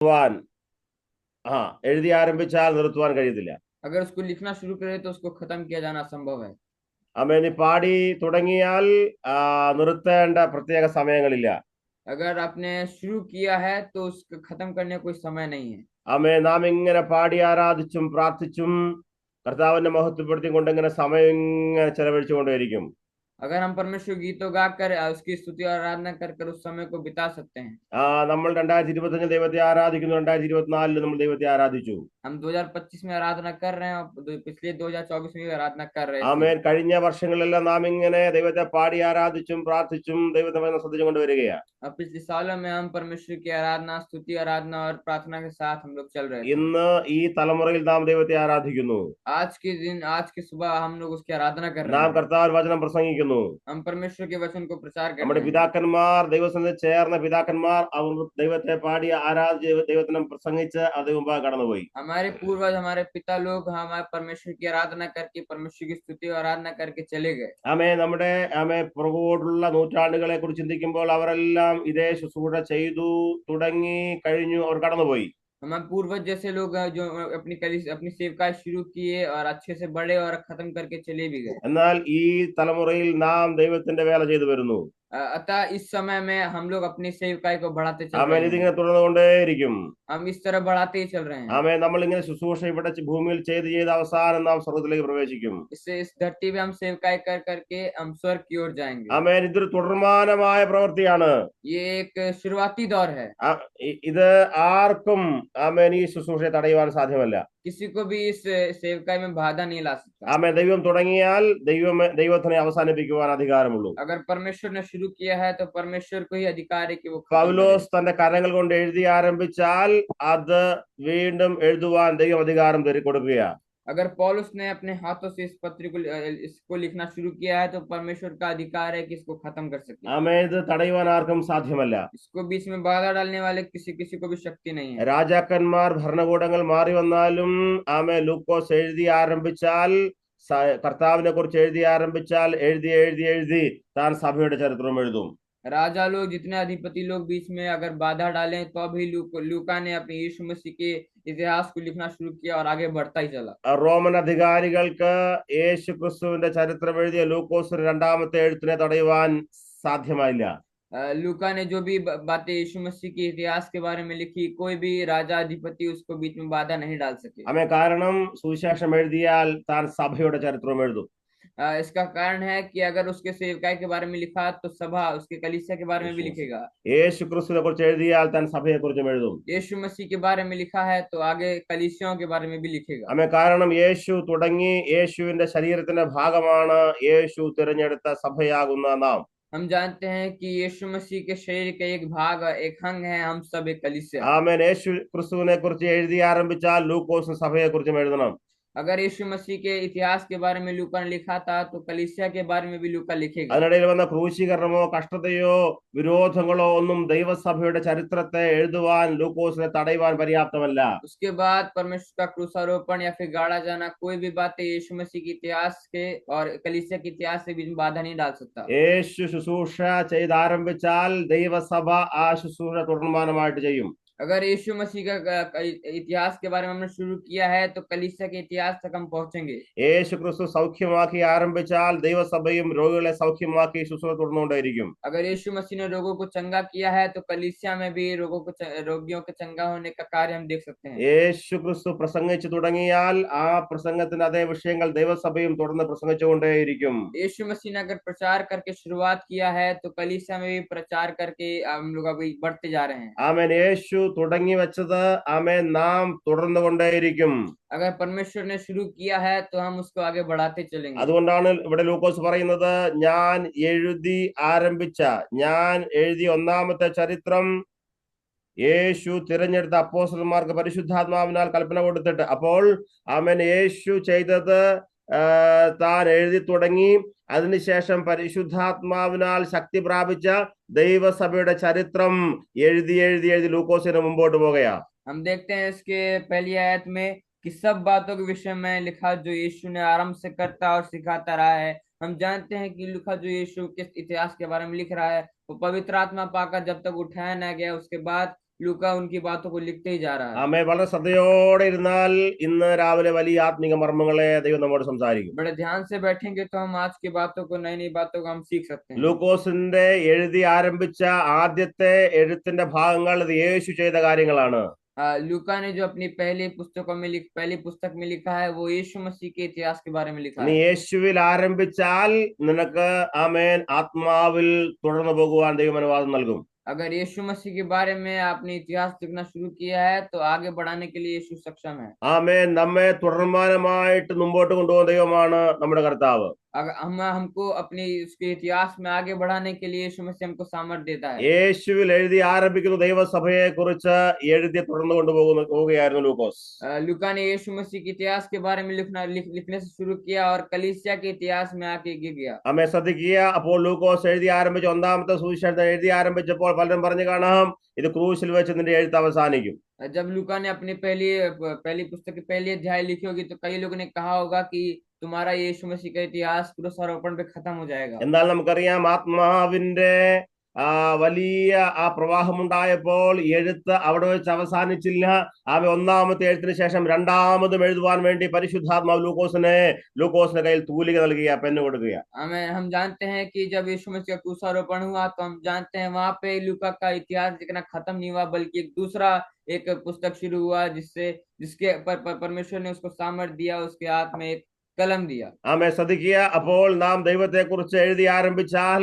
നിർത്തുവാൻ എഴുതി ആരംഭിച്ചാൽ നിർത്തുവാൻ കഴിയത്തില്ല. अगर उसको लिखना शुरू करे तो उसको खत्म किया जाना असंभव है। ആമേൻ. നീ പാടി തുടങ്ങിയാൽ നിർത്തേണ്ട പ്രത്യേക സമയങ്ങളില്ല. अगर आपने शुरू किया है तो उसको खत्म करने का कोई समय नहीं है। ആമേൻ. നാം ഇങ്ങനെ പാടി ആരാധിച്ചും പ്രാർത്ഥിച്ചും കർത്താവിനെ മഹത്വപ്പെടുത്തിക്കൊണ്ട് ഇങ്ങനെ സമയം ഇങ്ങനെ ചെലവഴിച്ചുകൊണ്ടേയിരിക്കും. अगर हम परमेश्वर गीतों गाकर उसकी स्तुति और आराधना कर कर उस समय को बिता सकते हैं। നമ്മൾ 2025 ദൈവത്തെ ആരാധിക്കുന്നു, 2024 നമ്മൾ ദൈവത്തെ ആരാധിച്ചു. हम 2025 में आराधना कर रहे हैं और पिछले 2024 में भी आराधना कर रहे थे। ആമേൻ. കഴിഞ്ഞ വർഷങ്ങളിലെല്ലാം നാം ഇങ്ങനെ ദൈവത്തെ പാടി ആരാധിച്ചും പ്രാർത്ഥിച്ചും ദൈവത്തെ ശ്രദ്ധിച്ചുകൊണ്ട് വരികയാണ്. अब पिछले सालों में हम परमेश्वर की आराधना, स्तुति, आराधना और प्रार्थना के साथ हम लोग चल रहे थे। ഇന്ന് ഈ തലമുറയിൽ നാം ദൈവത്തെ ആരാധിക്കുന്നു. आज के दिन, आज की सुबह हम लोग उसकी आराधना कर रहे നാം हैं। കർത്താവ് വചനം പ്രസംഗിക്കുന്നു. हम परमेश्वर के वचन को प्रचार कर നമ്മുടെ रहे हैं। പിതാക്കന്മാർ, ദൈവസന്നിധി ചേർന്ന പിതാക്കന്മാർ അവർ ദൈവത്തെ പാടി ആരാധിച്ച് ദൈവത്തിനും പ്രസംഗിച്ച് അത് മുമ്പാകെ കടന്നുപോയി. हमारे पूर्वज, हमारे पिता लोग हमारे परमेश्वर की आराधना करके, परमेश्वर की स्तुति और आराधना करके चले गए। നമ്മുടെ പുറകോട്ടുള്ള നൂറ്റാണ്ടുകളെ കുറിച്ച് ചിന്തിക്കുമ്പോൾ അവരെല്ലാം ഇതേ ശുശ്രൂഷ ചെയ്തു തുടങ്ങി കഴിഞ്ഞു, അവർ കടന്നുപോയി. हमारे पूर्वज जैसे लोग हैं जो अपनी सेवकाई शुरू किए और अच्छे से बढ़े और खत्म करके चले भी गए। എന്നാൽ ഈ തലമുറയിൽ നാം ദൈവത്തിന്റെ വേല ചെയ്തു വരുന്നു. अतः इस समय में हम लोग अपनी सेवकाई को बढ़ाते चल ആമേൻ. रहे हैं। ഇതിങ്ങനെ തുടർന്നുകൊണ്ടേയിരിക്കും. हम इस तरह बढ़ाते ही चल रहे हैं। ആമേൻ. നമ്മൾ ഇങ്ങനെ ശുശ്രൂഷ ഇവിടെ ഭൂമിയിൽ ചെയ്ത് അവസാനം നാം സ്വർഗ്ഗത്തിലേക്ക് പ്രവേശിക്കും. इससे इस धरती पे हम सेवकाई कर करके हम स्वर्ग की ओर जाएंगे। ആമേൻ. ഇതൊരു തുടർമാനമായ പ്രവൃത്തിയാണ്. ये एक शुरुआती दौर है। ഇത് ആർക്കും ആമേൻ ഈ ശുശ്രൂഷയെ തടയുവാൻ സാധ്യമല്ല. किसी को भी इस सेवकाई में बाधा नहीं ला सकता। ആമേൻ. ദൈവം തുടങ്ങിയാൽ ദൈവത്തിനെ അവസാനിപ്പിക്കുവാൻ അധികാരമുള്ളൂ. अगर परमेश्वर ने शुरू किया है तो परमेश्वर को ही अधिकार है कि वो खत्म പൗലോസ് करे। തന്റെ കരങ്ങൾ കൊണ്ട് എഴുതി ആരംഭിച്ചാൽ അത് വീണ്ടും എഴുതുവാൻ ദൈവം അധികാരം കൊടുക്കുകയാണ്. अगर पौलुस ने अपने हाथों से इस पत्र को इसको लिखना शुरू किया है तो परमेश्वर का अधिकार है कि इसको खत्म कर सके। ആമേൻ. ഇത് തടയുവാൻ ആർക്കും സാധ്യമല്ല. इसको बीच में बाधा डालने वाले किसी को भी शक्ति नहीं है। രാജാക്കന്മാർ, ഭരണകൂടങ്ങൾ മാറി വന്നാലും ആമേൻ ലൂക്കോസ് എഴുതി ആരംഭിച്ചാൽ, കർത്താവിനെ കുറിച്ച് എഴുതി ആരംഭിച്ചാൽ എഴുതി എഴുതി എഴുതി താൻ സഭയുടെ ചരിത്രം എഴുതും. राजा लोग, जितने अधिपति लोग बीच में अगर बाधा डालें तो भी लूका ने अपने यीशु मसीह के इतिहास को लिखना शुरू किया और आगे बढ़ता ही चला। റോമൻ അധികാരികൾക്ക് യേശു ക്രിസ്തുവിന്റെ ചരിത്രം എഴുതിയ ലൂക്കോസിന്റെ രണ്ടാമത്തെ എഴുത്തിനെ തടയുവാൻ സാധ്യമായില്ല. लूका ने जो भी बातें यीशु मसीह के इतिहास के बारे में लिखी, कोई भी राजा अधिपति उसको बीच में बाधा नहीं डाल सके। ആമേൻ. കാരണം സുവിശേഷം എഴുതിയാൽ താൻ സഭയുടെ ചരിത്രം എഴുതും. इसका कारण है कि अगर उसके सेवकाई के बारे में लिखा तो सभा उसके कलीसिया के बारे में भी लिखेगा। യേശു ക്രിസ്തുവിനെ കുറിച്ച് എഴുതിയാൽ താൻ സഭയെ കുറിച്ചും എഴുതും. यीशु मसीह के बारे में लिखा है तो आगे कलीसियाओं के बारे में भी लिखेगा। ആമേൻ. കാരണം യേശു തുടങ്ങി, യേശുവിന്റെ ശരീരത്തിന്റെ ഭാഗമാണ് യേശു തിരഞ്ഞെടുത്ത സഭയാകുന്ന നാം. हम जानते हैं कि यीशु मसीह के शरीर का एक भाग, एक अंग है हम सब, एक कलीसिया। ആമേൻ. യേശു ക്രിസ്തുവിനെ കുറിച്ച് എഴുതി ആരംഭിച്ചാൽ ലൂക്കോസ് സഭയെ കുറിച്ചും എഴുതണം. अगर यीशु मसीह के इतिहास के बारे में लूका ने लिखा था तो कलीसिया के बारे में भी लूका लिखेगा। അതിനിടയിൽ വന്ന ക്രൂശീകരണമോ കഷ്ടതയോ വിരോധങ്ങളോ ഒന്നും ദൈവസഭയുടെ ചരിത്രത്തെ എഴുതുവാൻ ലൂക്കോസിനെ തടയുവാൻ പര്യാപ്തമല്ല. उसके बाद परमेश्वर का क्रूसारोपण या फिर गाड़ा जाना, कोई भी बातें यीशु मसीह के इतिहास के और कलीसिया के इतिहास से बीच में बाधा नहीं डाल सकता। യേശു ശുശ്രൂഷ ചെയ്താരംഭിച്ചാൽ ദൈവസഭ ആ ശുശ്രൂഷ തുടർമാനമായിട്ട് ചെയ്യും. अगर यीशु मसीह का इतिहास के बारे में हमने शुरू किया है तो कलीसिया के इतिहास तक हम पहुंचेंगे। യേശു ക്രിസ്തു സൗഖ്യമാക്കി ആരംഭിച്ചാൽ ദൈവസഭയും രോഗികളെ സൗഖ്യമാക്കി ശുശ്രൂഷ തുടർന്നുകൊണ്ടേയിരിക്കും. अगर यीशु मसीह ने रोगों को चंगा किया है तो कलीसिया में भी रोगियों के चंगा होने का कार्य हम देख सकते हैं। യേശു ക്രിസ്തു പ്രസംഗിച്ചു തുടങ്ങിയാൽ ആ പ്രസംഗത്തിന് അതേ വിഷയങ്ങൾ ദൈവസഭയും തുടർന്ന് പ്രസംഗിച്ചുകൊണ്ടേയിരിക്കും. यीशु मसीह ने अगर प्रचार करके शुरुआत किया है तो कलीसिया में भी प्रचार करके हम लोग अभी बढ़ते जा रहे हैं। ആമേൻ. യേശു തുടങ്ങി വെച്ചത് ആമേൻ നാം തുടർന്നുകൊണ്ടേയിരിക്കും. अगर परमेश्वर ने शुरू किया है तो हम उसको आगे बढ़ाते चलेंगे। അതുകൊണ്ടാണ് ഇവിടെ ലൂക്കോസ് പറയുന്നത്, ഞാൻ എഴുതിയ ഒന്നാമത്തെ ചരിത്രം യേശു തിരഞ്ഞെടുത്ത അപ്പോസ്തലന്മാർക്ക് പരിശുദ്ധാത്മാവിനാൽ കൽപ്പന കൊടുത്തിട്ട്, അപ്പോൾ ആമേൻ യേശു ചെയ്തത് താൻ എഴുതി തുടങ്ങി, അതിനുശേഷം പരിശുദ്ധാത്മാവിനാൽ ശക്തി പ്രാപിച്ച ദൈവസഭയുടെ ചരിത്രം എഴുതി എഴുതി എഴുതി ലൂക്കോസിന് മുമ്പോട്ട് പോകുകയാണ്. हम देखते हैं इसके पहली आयत में कि सब बातों के विषय में लिखा जो यीशु ने आरंभ से करता और सिखाता रहा है। हम जानते हैं कि लिखा जो यीशु किस इतिहास के बारे में लिख रहा है, वो पवित्र आत्मा पाकर जब तक उठाया ना गया उसके बाद लूका उनकी बातों को लिखते ही जा रहा है। ആമേ വളരെ ശ്രദ്ധയോടെ ഇരുന്നാൽ ഇന്ന് രാവിലെ വലിയ ആത്മീക മർമ്മങ്ങളെ ദൈവം നമ്മോട് സംസാരിക്കും. बड़े ध्यान से बैठेंगे तो हम आज की बातों को, नई नई बातों को हम सीख सकते हैं। ലൂക്കോസിന്റെ എഴുതി ആരംഭിച്ച ആദ്യത്തെ എഴുത്തിന്റെ ഭാഗങ്ങൾ ഇത് യേശു ചെയ്ത കാര്യങ്ങളാണ്. लूका ने जो अपनी पहली पुस्तक में लिखा है, वो यीशु मसीह के इतिहास के बारे में लिखा നീ है। യേശുവിൽ ആരംഭിച്ചാൽ നിനക്ക് ആമേൻ ആത്മാവിൽ തുടർന്നു പോകുവാൻ ദൈവം അനുവാദം നൽകും. अगर यीशु मसीह के बारे में आपने इतिहास लिखना शुरू किया है तो आगे बढ़ाने के लिए यीशु सक्षम है। ആമേൻ നമ്മെ തുടർമാനമായിട്ട് മുമ്പോട്ട് കൊണ്ടുപോകുന്ന ദൈവമാണ് നമ്മുടെ കർത്താവ്. अगर हमको अपनी उसके इतिहास में आगे बढ़ाने के लिए यीशु मसीह हमको सामर्थ्य देता है। യേശുവിൽ എഴുതി ആരംഭിക്കുന്ന ദൈവസഭയെ കുറിച്ച് എഴുതി തുടർന്നു പോവുകയായിരുന്നു ലൂക്കോസ്. लूका ने यीशु मसीह के इतिहास के बारे में लिखने से शुरू किया और कलीसिया के इतिहास में आके गिर गया। ആമേ ശ്രദ്ധിക്കുക. അപ്പോൾ ലൂക്കോസ് എഴുതി ആരംഭിച്ച ഒന്നാമത്തെ സുവിശേഷം എഴുതി ആരംഭിച്ചപ്പോൾ പലരും പറഞ്ഞു കാണാം, ഇത് ക്രൂശിൽ വെച്ച് നിന്റെ എഴുത്ത് അവസാനിക്കും. जब लूका ने अपनी पहली पुस्तक की पहली अध्याय लिखी होगी तो कई लोगों ने कहा होगा कि तुम्हारा यीशु मसीह का इतिहास क्रूसारोपण पे खत्म हो जाएगा। എന്നാൽ നമുക്കറിയാം ആത്മാവിന്റെ വലിയ ആ പ്രവാഹമുണ്ടായപ്പോൾ എഴുത്ത് അവിടെ വെച്ച് അവസാനിച്ചില്ല. ഒന്നാമത്തെ എഴുത്തിന് ശേഷം രണ്ടാമതും എഴുതുവാൻ വേണ്ടി പരിശുദ്ധാത്മാവ് ലൂക്കോസിന്റെ കയ്യിൽ തൂലിക നൽകുക, പെണ്ണ് കൊടുക്കുക. हम जानते हैं कि जब यीशु मसीह का क्रूसारोपण हुआ तो हम जानते हैं वहां पे लूका का इतिहास लिखना खत्म नहीं हुआ, बल्कि एक दूसरा एक पुस्तक शुरू हुआ जिसके परमेश्वर ने उसको सामर्थ्य दिया, उसके हाथ में एक कलम दिया। ആമേൻ ശ്രദ്ധിക്കുക. അപ്പോൾ നാം ദൈവത്തെ കുറിച്ച് എഴുതി ആരംഭിച്ചാൽ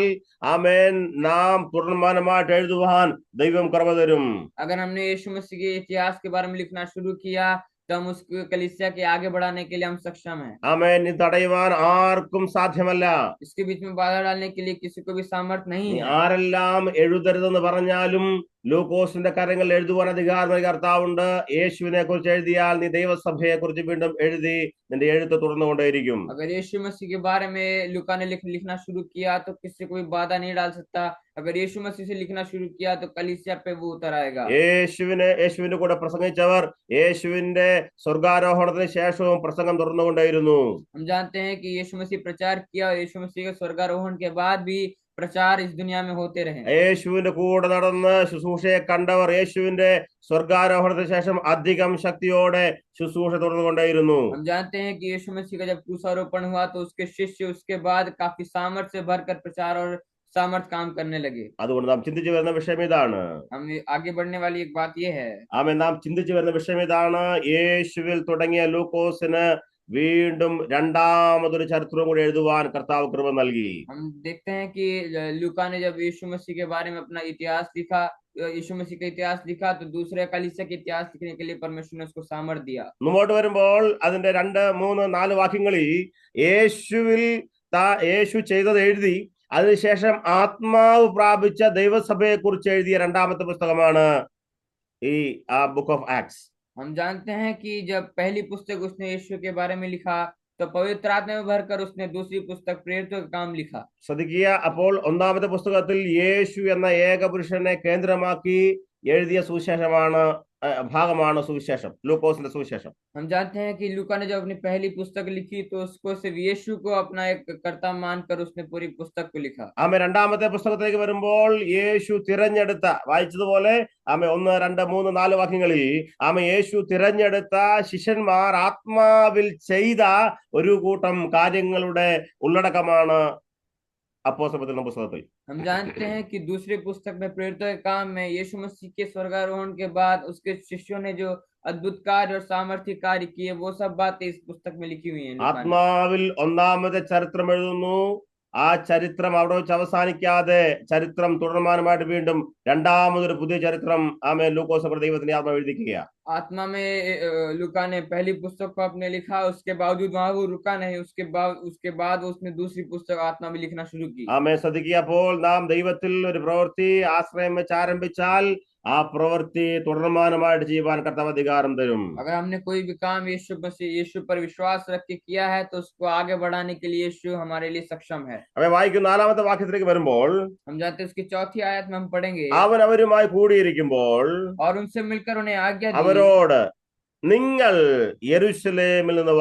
ആമേൻ നാം തുടർമാനമായിട്ട് എഴുതുവാൻ ദൈവം കൃപ തരും. अगर हमने यीशु मसीह के इतिहास के बारे में लिखना शुरू किया तो हम उसको कलीसिया के आगे बढ़ाने के लिए हम सक्षम हैं। ആമേൻ ഇത് തടയുവാൻ ആർക്കും സാധ്യമല്ല. इसके बीच में बाधा डालने के लिए किसी को भी सामर्थ्य नहीं है। ആരെല്ലാം എഴുതരുതെന്ന് പറഞ്ഞാലും ലൂക്കോസിന്റെ കാര്യങ്ങൾ എഴുതുവാൻ അധികാരം കർത്താവുണ്ട്. യേശുവിനെ കുറിച്ച് എഴുതിയാൽ നീ ദൈവസഭയെ കുറിച്ച് വീണ്ടും എഴുതി നിന്റെ എഴുത്ത് തുറന്നുകൊണ്ടേയിരിക്കും. अगर यीशु मसीह के बारे में लूका ने लिखना शुरू किया तो किसी को भी बाधा नहीं डाल सकता। अगर यीशु मसीह से लिखना शुरू किया तो कलीसिया पे वो उतर आएगा। യേശുവിന്റെ കൂടെ പ്രസംഗിച്ചവർ യേശുവിന്റെ സ്വർഗാരോഹണത്തിന് ശേഷവും പ്രസംഗം തുറന്നുകൊണ്ടേയിരുന്നു. हम जानते हैं कि यीशु मसीह प्रचार किया और यीशु मसीह के स्वर्गारोहण के बाद भी प्रचार इस दुनिया में होते रहे। യേശുവിന്റെ കൂടെ നടന്ന് ശുശ്രൂഷയെ കണ്ടവർ യേശുവിന്റെ സ്വർഗാരോഹണത്തിന് ശേഷം അധികം ശക്തിയോടെ ശുശ്രൂഷ തുറന്നുകൊണ്ടേയിരുന്നു. हम जानते हैं कि यीशु मसीह का जब क्रूसारोपण हुआ तो उसके शिष्य उसके बाद काफी सामर्थ्य से भरकर प्रचार और सामर्थ्य काम करने लगे। അതുകൊണ്ട് നാം ചിന്തിച്ചു വരുന്ന വിഷയം ഇതാണ്. हम आगे बढ़ने वाली एक बात ये है। നാം ചിന്തിച്ചു വരുന്ന വിഷയം ഇതാണ്. യേശുവിൽ തുടങ്ങിയ ലൂക്കോസിന് വീണ്ടും രണ്ടാമതൊരു ചരിത്രം കൂടി എഴുതുവാൻ കർത്താവ് കൃപ നൽകി. हम देखते हैं कि लूका ने जब यीशु मसीह के बारे में अपना इतिहास लिखा, यीशु मसीह का इतिहास लिखा, तो दूसरे कलीसिया के इतिहास लिखने के लिए परमेश्वर ने उसको सामर्थ्य दिया। മുമ്പോട്ട് വരുമ്പോൾ അതിന്റെ 2, 3, 4 വാക്യങ്ങളിൽ യേശു ചെയ്തത് എഴുതി അതിനുശേഷം ആത്മാവ് പ്രാപിച്ച ദൈവസഭയെ കുറിച്ച് എഴുതിയ രണ്ടാമത്തെ പുസ്തകമാണ് ഈ ബുക്ക് ഓഫ് ആക്ട്സ്. हम जानते हैं कि जब पहली पुस्तक उसने यीशु के बारे में लिखा तो पवित्र आत्मा में भरकर उसने दूसरी पुस्तक प्रेरितों का काम लिखा। ശ്രദ്ധിക്കുക. അപ്പോൾ ഒന്നാമത്തെ പുസ്തകത്തിൽ യേശു എന്ന ഏകപുരുഷനെ കേന്ദ്രമാക്കി എഴുതിയ സുവിശേഷമാണ് ഭാഗമാണ് സുവിശേഷം, ലൂക്കോസിന്റെ സുവിശേഷം. हम जानते हैं कि लूका ने जब अपनी पहली पुस्तक लिखी तो उसको सिर्फ यीशु को अपना एक कर्ता मानकर उसने पूरी पुस्तक को लिखा। രണ്ടാമത്തെ പുസ്തകത്തിലേക്ക് വരുമ്പോൾ യേശു തിരഞ്ഞെടുത്ത, വായിച്ചതുപോലെ 1, 2, 3, 4 വാക്യങ്ങളിൽ യേശു തിരഞ്ഞെടുത്ത ശിഷ്യന്മാർ ആത്മാവിൽ ചെയ്ത ഒരു കൂട്ടം കാര്യങ്ങളുടെ ഉള്ളടക്കമാണ് അപ്പോസ്തലരുടെ പുസ്തകത്തിൽ. हम जानते हैं कि दूसरी पुस्तक में प्रेरितों के काम में यीशु मसीह के स्वर्गारोहण के बाद उसके शिष्यों ने जो अद्भुत कार्य और सामर्थ्य कार्य किए वो सब बातें इस पुस्तक में लिखी हुई हैं। ആത്മാവിൽ ഒന്നാമത്തെ ചരിത്രം എഴുതുന്നു. ആ ചരിത്രം അവിടെ വെച്ച് അവസാനിക്കാതെ ചരിത്രം തുടർമാനമായിട്ട് വീണ്ടും രണ്ടാമതൊരു പുതിയ ചരിത്രം ലൂക്കോസ് ദൈവത്തിന്റെ ആത്മാവ് എഴുതിക്കുക. आत्मा में लूका ने पहली पुस्तक को अपने लिखा, उसके बावजूद वहां वो रुका नहीं, उसके बाद उसने दूसरी पुस्तक आत्मा में लिखना शुरू की। ശ്രദ്ധിക്കുക. അപ്പോൾ നാം ദൈവത്തിൽ ഒരു പ്രവൃത്തി ആശ്രയം വെച്ച് ആരംഭിച്ചാൽ ആ പ്രവൃത്തി തുടർമാനമായിട്ട് ചെയ്യുവാൻ കർത്താവ് അധികാരം തരും. अगर हमने कोई भी काम यीशु पर विश्वास रख के किया है तो उसको आगे बढ़ाने के लिए यीशु हमारे लिए सक्षम है। വായിക്കുന്ന 4ാമത്തെ വാക്യത്തിലേക്ക് വരുമ്പോൾ हम जानते हैं उसकी 4th आयत में हम पढ़ेंगे, അവൻ അവരുമായി കൂടിയിരിക്കുമ്പോൾ और उनसे मिलकर उन्हें आज्ञा दी, അവരോട് നിങ്ങൾ യെരൂശലേമിൽ നിന്ന്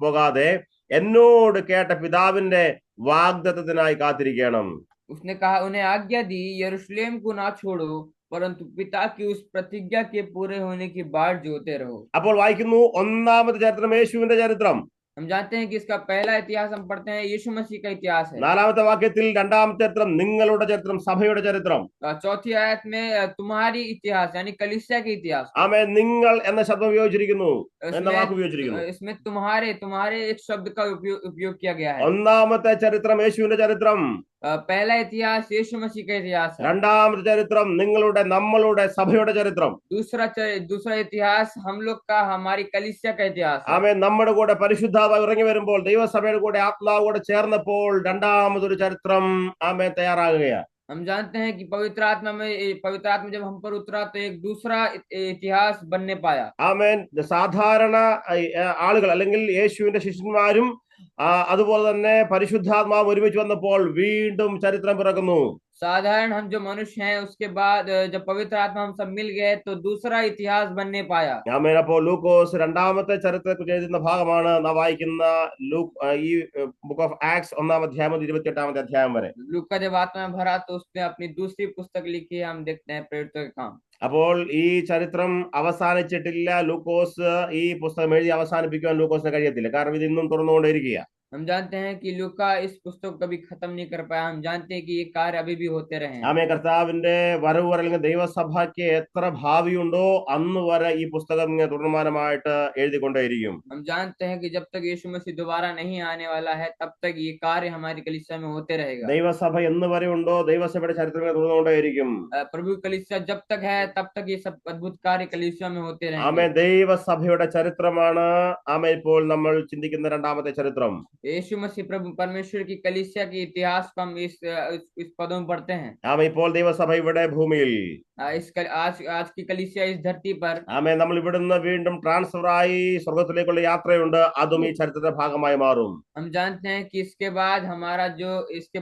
പോകാതെ എന്നോട് കേട്ട പിതാവിന്റെ വാഗ്ദത്തത്തിനായി കാത്തിരിക്കണം. उसने कहा, उन्हें आज्ञा दी, यरूशलेम को ना छोड़ो, परंतु पिता की उस प्रतिज्ञा के पूरे होने की बाट जोते रहो। അപ്പോൾ വായിക്കുന്നു ഒന്നാമത്തെ ചരിത്രം യേശുവിന്റെ ചരിത്രം. हम जानते हैं कि इसका पहला इतिहास हम पढ़ते हैं यीशु मसीह का इतिहास है। നാലാമത്തെ വാക്യത്തിൽ രണ്ടാമത്തെ ചരിത്രം നിങ്ങളുടെ ചരിത്രം, സഭയുടെ ചരിത്രം. चौथी आयत में तुम्हारी इतिहास यानी कलीसिया के इतिहास। ആമേൻ. നിങ്ങൾ എന്ന ശബ്ദം ഉപയോഗിച്ചിരിക്കുന്നു, എന്ന വാക്ക് इसमें ഉപയോഗിച്ചിരിക്കുന്നു. इसमें तुम्हारे तुम्हारे एक शब्द का उपयोग किया गया है। ഒന്നാമത്തെ ചരിത്രം യേശുവിന്റെ ചരിത്രം. पहला इतिहास यीशु मसीह का इतिहास है। രണ്ടാമത്തെ ചരിത്രം നിങ്ങളുടെ നമ്മളുടെ സഭയുടെ ചരിത്രം. दूसरा इतिहास हम लोग का हमारी कलीसिया का इतिहास है। ആമേൻ. നമ്മുടെ കൂടെ പരിശുദ്ധാത്മാവ് ഇറങ്ങി വരുമ്പോൾ, ദൈവസഭയുടെ കൂടെ ആത്മാവ് കൂടെ ചേർന്നപ്പോൾ രണ്ടാമതൊരു ചരിത്രം ആമേൻ തയ്യാറാകുകയാണ്. हम जानते हैं कि पवित्र आत्मा जब हम पर उतरा तो एक दूसरा इतिहास बनने पाया। ആമേൻ. സാധാരണ ആളുകൾ അല്ലെങ്കിൽ യേശുവിന്റെ ശിഷ്യന്മാരും അതുപോലെ തന്നെ പരിശുദ്ധാത്മാവ് ഒരുമിച്ച് വന്നപ്പോൾ വീണ്ടും ചരിത്രം പിറക്കുന്നു. साधारण हम जो मनुष्य हैं उसके बाद जब पवित्र आत्मा हम सब मिल गए तो दूसरा इतिहास बनने पाया। ആമേൻ. അപ്പോൾ ലൂക്കോസ് രണ്ടാമത്തെ ചരിത്രത്തെക്കുറിച്ച് എഴുതുന്ന ഭാഗമാണ് നാം വായിക്കുന്ന ഈ ബുക്ക് ഓഫ് ആക്ട്സ് 1-ാം അധ്യായം മുതൽ 28-ാമത്തെ അധ്യായം വരെ. लूका जब आत्मा में भरा तो उसने अपनी दूसरी पुस्तक लिखी है। हम देखते हैं प्रेरितों के काम। അപ്പോൾ ഈ ചരിത്രം അവസാനിച്ചിട്ടില്ല. ലൂക്കോസ് ഈ പുസ്തകം എഴുതി അവസാനിപ്പിക്കുവാൻ ലൂക്കോസിന് കഴിയത്തില്ല. കാരണം ഇത് ഇന്നും തുറന്നുകൊണ്ടേയിരിക്കുക. हम जानते हैं कि लूका इस पुस्तक को कभी खत्म नहीं कर पाया। हम जानते हैं कि ये कार्य अभी भी होते रहे हैं। ആമേ. കർത്താവിന്റെ വരവ് വരെ അല്ലെങ്കിൽ ദൈവസഭയ്ക്ക് എത്ര ഭാവിയുണ്ടോ അന്ന് വരെ ഈ പുസ്തകം ഇങ്ങനെ തുടർമാനമായിട്ട് എഴുതിക്കൊണ്ടേയിരിക്കും. हम जानते हैं कि जब तक यीशु मसीह दोबारा नहीं आने वाला है तब तक ये कार्य हमारी कलीसिया में होते रहेगा। ദൈവസഭ എന്ന് വരെ ഉണ്ടോ ദൈവസഭയുടെ ചരിത്രങ്ങൾ തുടർന്നുകൊണ്ടേയിരിക്കും. प्रभु कलीसिया जब तक है तब तक ये सब अद्भुत कार्य कलीसिया में होते ആമേ. रहेंगे। ദൈവസഭയുടെ ചരിത്രമാണ് ആമേ ഇപ്പോൾ നമ്മൾ ചിന്തിക്കുന്ന രണ്ടാമത്തെ ചരിത്രം. यीशु मसीह प्रभु परमेश्वर की कलीसिया के इतिहास को हम इस पदों में पढ़ते हैं। ആമേ. ഇപ്പോൾ ദൈവസഭ ഇവിടെ ഭൂമിയിൽ. आज की कलीसिया इस धरती पर। ആമേ. നമ്മൾ ഇവിടുന്ന് വീണ്ടും ട്രാൻസ്ഫർ ആയി സ്വർഗത്തിലേക്കുള്ള യാത്രയുണ്ട്. അതും ഈ ചരിത്രത്തിന്റെ ഭാഗമായി മാറും. हम जानते हैं कि इसके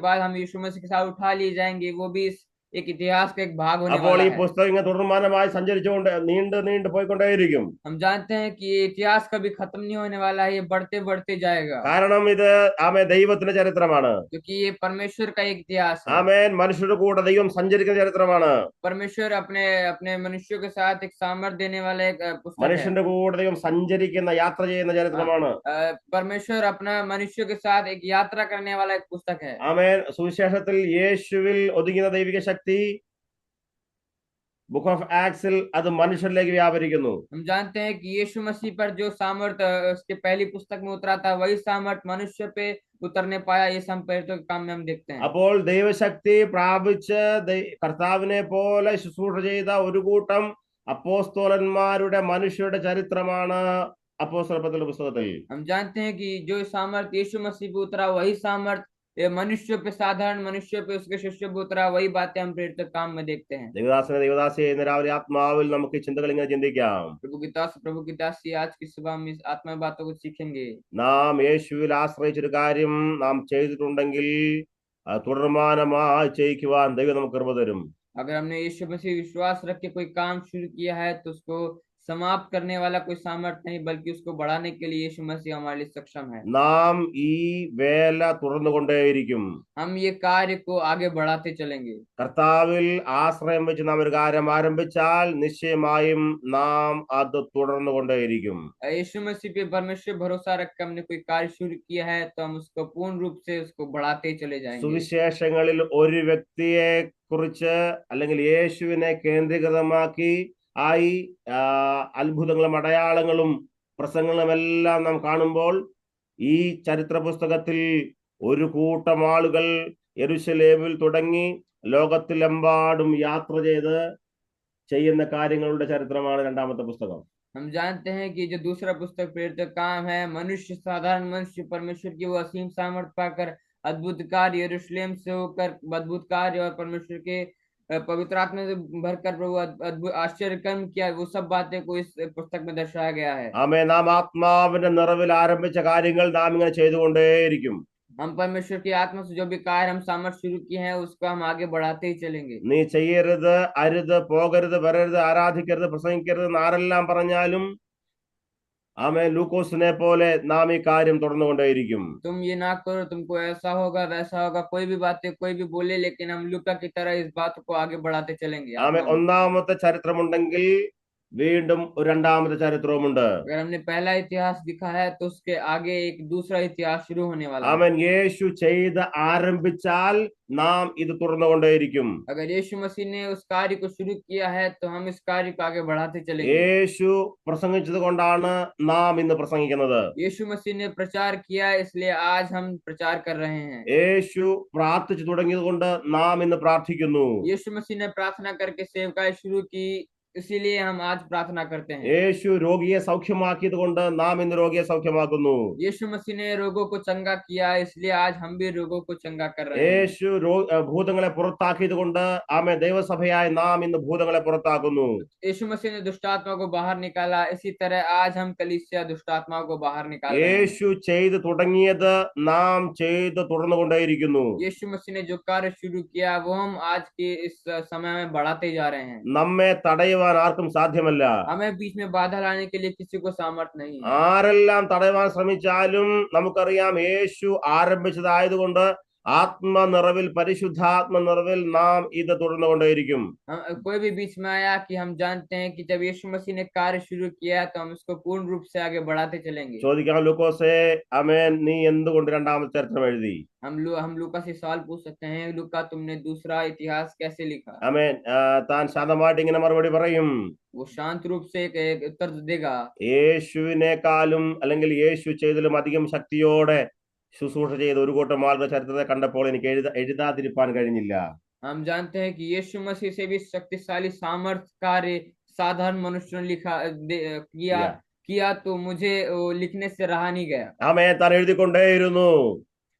बाद हम यीशु मसीह के साथ उठा लिए जाएंगे। वो भी एक इतिहास का एक भाग होने അപ്പോൾ वाला ഈ है। പുസ്തകം ഇങ്ങനെ തുടർമാനമായി സഞ്ചരിച്ചുകൊണ്ട് നീണ്ടു പോയിക്കൊണ്ടേയിരിക്കും. हम जानते हैं कि ये इतिहास कभी खत्म नहीं होने वाला है। ये बढ़ते बढ़ते जाएगा കാരണം ഇത് ആമേ ദൈവത്തിന്റെ ചരിത്രമാണ്. क्योंकि ये परमेश्वर का एक इतिहास है। ആമേൻ. മനുഷ്യരുടെ കൂടെ ദൈവം സഞ്ചരിക്കുന്ന ചരിത്രമാണ്. परमेश्वर अपने मनुष्यों के साथ एक सामर्थ्य देने वाला एक पुस्तक है। മനുഷ്യന്റെ കൂടെ ദൈവം സഞ്ചരിക്കുന്ന യാത്ര ചെയ്യുന്ന ചരിത്രമാണ്. परमेश्वर अपना मनुष्यों के साथ एक यात्रा करने वाला एक पुस्तक है। ആമേൻ. സുവിശേഷത്തിൽ യേശുവിൽ ഒതുങ്ങുന്ന ദൈവിക ശക്തി ബുക്ക് ഓഫ് ആക്ട്സിൽ അത് മനുഷ്യരിലേക്ക് വ്യാപരിക്കുന്നു. हम जानते हैं कि यीशु मसीह पर जो सामर्थ्य उसके पहली पुस्तक में उतरा था वही सामर्थ्य मनुष्य पे उतरने पाया। ये सब प्रेरितों के काम में हम देखते हैं। അപ്പോൾ ദൈവശക്തി പ്രാപിച്ച് കർത്താവിനെ പോലെ ശുശ്രൂഷ ചെയ്ത ഒരു കൂട്ടം അപ്പോസ്തലന്മാരുടെ മനുഷ്യരുടെ ചരിത്രമാണ് അപ്പോസ്തലരുടെ പുസ്തകത്തിൽ. हम जानते हैं कि जो सामर्थ्य यीशु मसीह पे उतरा वही सामर्थ्य मनुष्य पे, साधारण मनुष्य पे, उसके शिष्य पे उतरा। वही बातें हम प्रेरित काम में देखते हैं। ദൈവദാസിയെ ഇന്ന് രാവിലെ ആത്മാവിൽ നമുക്ക് ഈ ചിന്തകൾ ഇങ്ങനെ ചിന്തിക്കാം. प्रभु की दासी आज की सुबह हम इस आत्मा बातों को सीखेंगे। നാം യേശുവിൽ ആശ്രയിച്ചൊരു കാര്യം നാം ചെയ്തിട്ടുണ്ടെങ്കിൽ തുടർമാനമായി ചെയ്യിക്കുവാൻ ദൈവം നമുക്ക് കൃപ തരും. अगर हमने यीशु मसीह विश्वास रख के कोई काम शुरू किया है तो उसको समाप्त करने वाला कोई सामर्थ्य नहीं बल्कि उसको बढ़ाने के लिए यीशु मसीह हमारे लिए सक्षम है। നാം ഈ വേല തുടർന്നുകൊണ്ടേയിരിക്കും. हम ये कार्य को आगे बढ़ाते चलेंगे। കർത്താവിൽ ആശ്രയം വെച്ച് നാം ഒരു കാര്യം ആരംഭിച്ചാൽ നിശ്ചയമായും നാം അത് തുടർന്നുകൊണ്ടേയിരിക്കും. यीशु मसीह पे परमेश्वर भरोसा रख के हमने कोई कार्य शुरू किया है तो हम उसको पूर्ण रूप से उसको बढ़ाते चले जाएंगे। സുവിശേഷങ്ങളിൽ ഒരു വ്യക്തിയെ കുറിച്ച് അല്ലെങ്കിൽ യേശുവിനെ കേന്ദ്രീകൃതമാക്കി അത്ഭുതങ്ങളും അടയാളങ്ങളും പ്രസംഗങ്ങളും എല്ലാം നാം കാണുമ്പോൾ ഈ ചരിത്ര പുസ്തകത്തിൽ ഒരു കൂട്ടം ആളുകൾ യെരുശലേമിൽ തുടങ്ങി ലോകത്തിലെമ്പാടും യാത്ര ചെയ്ത് ചെയ്യുന്ന കാര്യങ്ങളുടെ ചരിത്രമാണ് രണ്ടാമത്തെ പുസ്തകം. हम जानते हैं कि जो दूसरा पुस्तक प्रेरित काम है, साधारण मनुष्य परमेश्वर की वो असीम सामर्थ्य पाकर अद्भुत कार्य यरूशलेम से होकर अद्भुत कार्य और परमेश्वर के पवित्र आत्मा से भरकर प्रभु अद्भुत आश्चर्य कर्म किया। वो सब बातें को इस पुस्तक में दर्शाया गया है। ആമേ. നാം ആത്മാവിന്റെ നിറവിൽ ആരംഭിച്ച കാര്യങ്ങൾ നാം ഇങ്ങനെ ചെയ്തുകൊണ്ടേയിരിക്കും. हम परमेश्वर की आत्मा से जो भी कार्य हम सामर्थ्य शुरू किए हैं उसको हम आगे बढ़ाते ही चलेंगे। നീ ചെയ്യരുത്, അരുത്, പോകരുത്, വരരുത്, ആരാധിക്കരുത്, പ്രസംഗിക്കരുത് എന്ന് ആരെല്ലാം പറഞ്ഞാലും ആമേൻ ലൂക്കോസിനെ പോലെ നാം ഈ കാര്യം തുടർന്നുകൊണ്ടേയിരിക്കും. तुम ये ना करो, तुमको ऐसा होगा वैसा होगा, कोई भी बातें कोई भी बोले, लेकिन हम लूका की तरह इस बात को आगे बढ़ाते चलेंगे ആമേൻ आत्मा में। ഒന്നാമത്തെ ചരിത്രമുണ്ടെങ്കിൽ വീണ്ടും ഒരു രണ്ടാമത്തെ ചരിത്രവുമുണ്ട്. अगर हमने पहला इतिहास दिखा है तो उसके आगे एक दूसरा इतिहास शुरू होने वाला है। ആമേൻ യേശു ചെയ്ത് ആരംഭിച്ചാൽ നാം ഇത് തുടർന്നുകൊണ്ടേയിരിക്കും. अगर यीशु मसीह ने उस कार्य को शुरू किया है तो हम इस कार्य को आगे बढ़ाते चलेंगे। യേശു പ്രസംഗിച്ചത് കൊണ്ടാണ് നാം ഇന്ന് പ്രസംഗിക്കുന്നത്. यीशु मसीह ने प्रचार किया, इसलिए आज हम प्रचार कर रहे हैं। യേശു പ്രാർത്ഥിച്ചു തുടങ്ങിയത് കൊണ്ട് നാം ഇന്ന് പ്രാർത്ഥിക്കുന്നു. यीशु मसीह ने प्रार्थना करके सेवकाई शुरू की, इसीलिए हम आज प्रार्थना करते हैं। യേശു രോഗിയെ സൗഖ്യമാക്കിയത് കൊണ്ട് നാം ഇന്ന് രോഗിയെ സൗഖ്യമാക്കുന്നു. यीशु मसीह ने रोगों को चंगा किया, इसलिए आज हम भी रोगों को चंगा कर रहे हैं। യേശു ഭൂതങ്ങളെ പുറത്താക്കിയത് കൊണ്ട് ആമേൻ ദൈവസഭയായി നാം ഇന്ന് ഭൂതങ്ങളെ പുറത്താക്കുന്നു. यीशु मसीह ने दुष्ट आत्मा को बाहर निकाला, इसी तरह आज हम कलीसिया दुष्ट आत्माओं को बाहर निकाल रहे हैं। യേശു ചെയ്ത് തുടങ്ങിയത് നാം ചെയ്ത് തുടർന്നുകൊണ്ടേയിരിക്കുന്നു. यीशु मसीह ने जो कार्य शुरू किया वो हम आज के इस समय में बढ़ाते जा रहे हैं। നമ്മെ തടയുവാൻ ആർക്കും സാധ്യമല്ല. हमें बीच में बाधा लाने के लिए किसी को सामर्थ्य नहीं है। ആരെല്ലാം തടയുവാൻ ശ്രമിച്ചാലും നമുക്കറിയാം യേശു ആരംഭിച്ചതായതുകൊണ്ട് ആത്മനിറവിൽ പരിശുദ്ധാത്മ നിറവിൽ നാം ഇത് തുടർന്നുകൊണ്ടേയിരിക്കും. कोई भी बीच में आया कि हम जानते हैं कि जब यीशु मसीह ने कार्य शुरू किया तो हम इसको पूर्ण रूप से आगे बढ़ाते चलेंगे। ചോദിക്കാം ലൂക്കോസേ, ആമേൻ നീ എന്തുകൊണ്ട് രണ്ടാമത്തെ ചരിത്രം എഴുതി? हम लूका से सवाल पूछ सकते हैं, लूका तुमने दूसरा इतिहास कैसे लिखा? ആമേൻ താൻ ശാന്തമായിട്ട് ഇങ്ങനെ മറുപടി പറയും. वो शांत रूप से एक उत्तर देगा। യേശുവിനേക്കാളും അല്ലെങ്കിൽ യേശു ചെയ്തതിലും അധികം ശക്തിയോടെ ശുശ്രൂഷ ചെയ്ത ഒരു കൂട്ടം ആളുടെ ചരിത്രത്തെ കണ്ടപ്പോൾ എനിക്ക് എഴുതാതിരിക്കാൻ കഴിഞ്ഞില്ല. हम जानते हैं कि यीशु मसीह से भी शक्तिशाली सामर्थ कार्य साधारण मनुष्य ने किया तो मुझे वो लिखने से रहा नहीं गया। ആമേൻ താൻ എഴുതിക്കൊണ്ടേയിരുന്നു.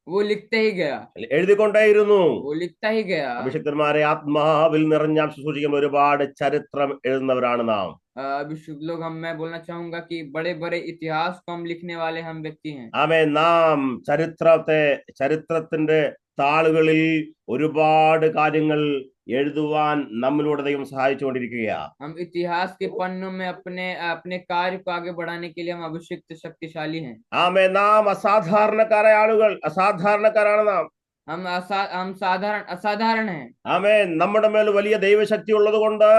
वो लिखते ही गया। എഴുതിക്കൊണ്ടേയിരുന്നു. वो लिखता ही गया। അഭിഷിക്തന്മാരെ ആത്മാവിൽ നിറഞ്ഞ ശുശ്രൂഷിക്കുന്ന ഒരുപാട് ചരിത്രം എഴുതുന്നവരാണ് നാം. अभिषेक लोग मैं बोलना चाहूंगा कि बड़े बड़े इतिहास को हम लिखने वाले हम व्यक्ति हैं। ആമേൻ നാം ചരിത്രത്തിന്റെ താളുകളിൽ ഒരുപാട് കാര്യങ്ങൾ എഴുതുവാൻ നമ്മിലൂടെ ദൈവം സഹായിച്ചുകൊണ്ടിരിക്കുകയാണ്. हम इतिहास के पन्नों में अपने अपने कार्य को आगे बढ़ाने के लिए हम अभिषिक्त शक्तिशाली हैं। ആമേൻ നാം അസാധാരണക്കാരായ ആളുകൾ, അസാധാരണക്കാരാണ് നാം. हम असाधारण हैं। ആമേൻ നമ്മുടെ മേൽ വലിയ ദൈവശക്തി ഉള്ളത് കൊണ്ട്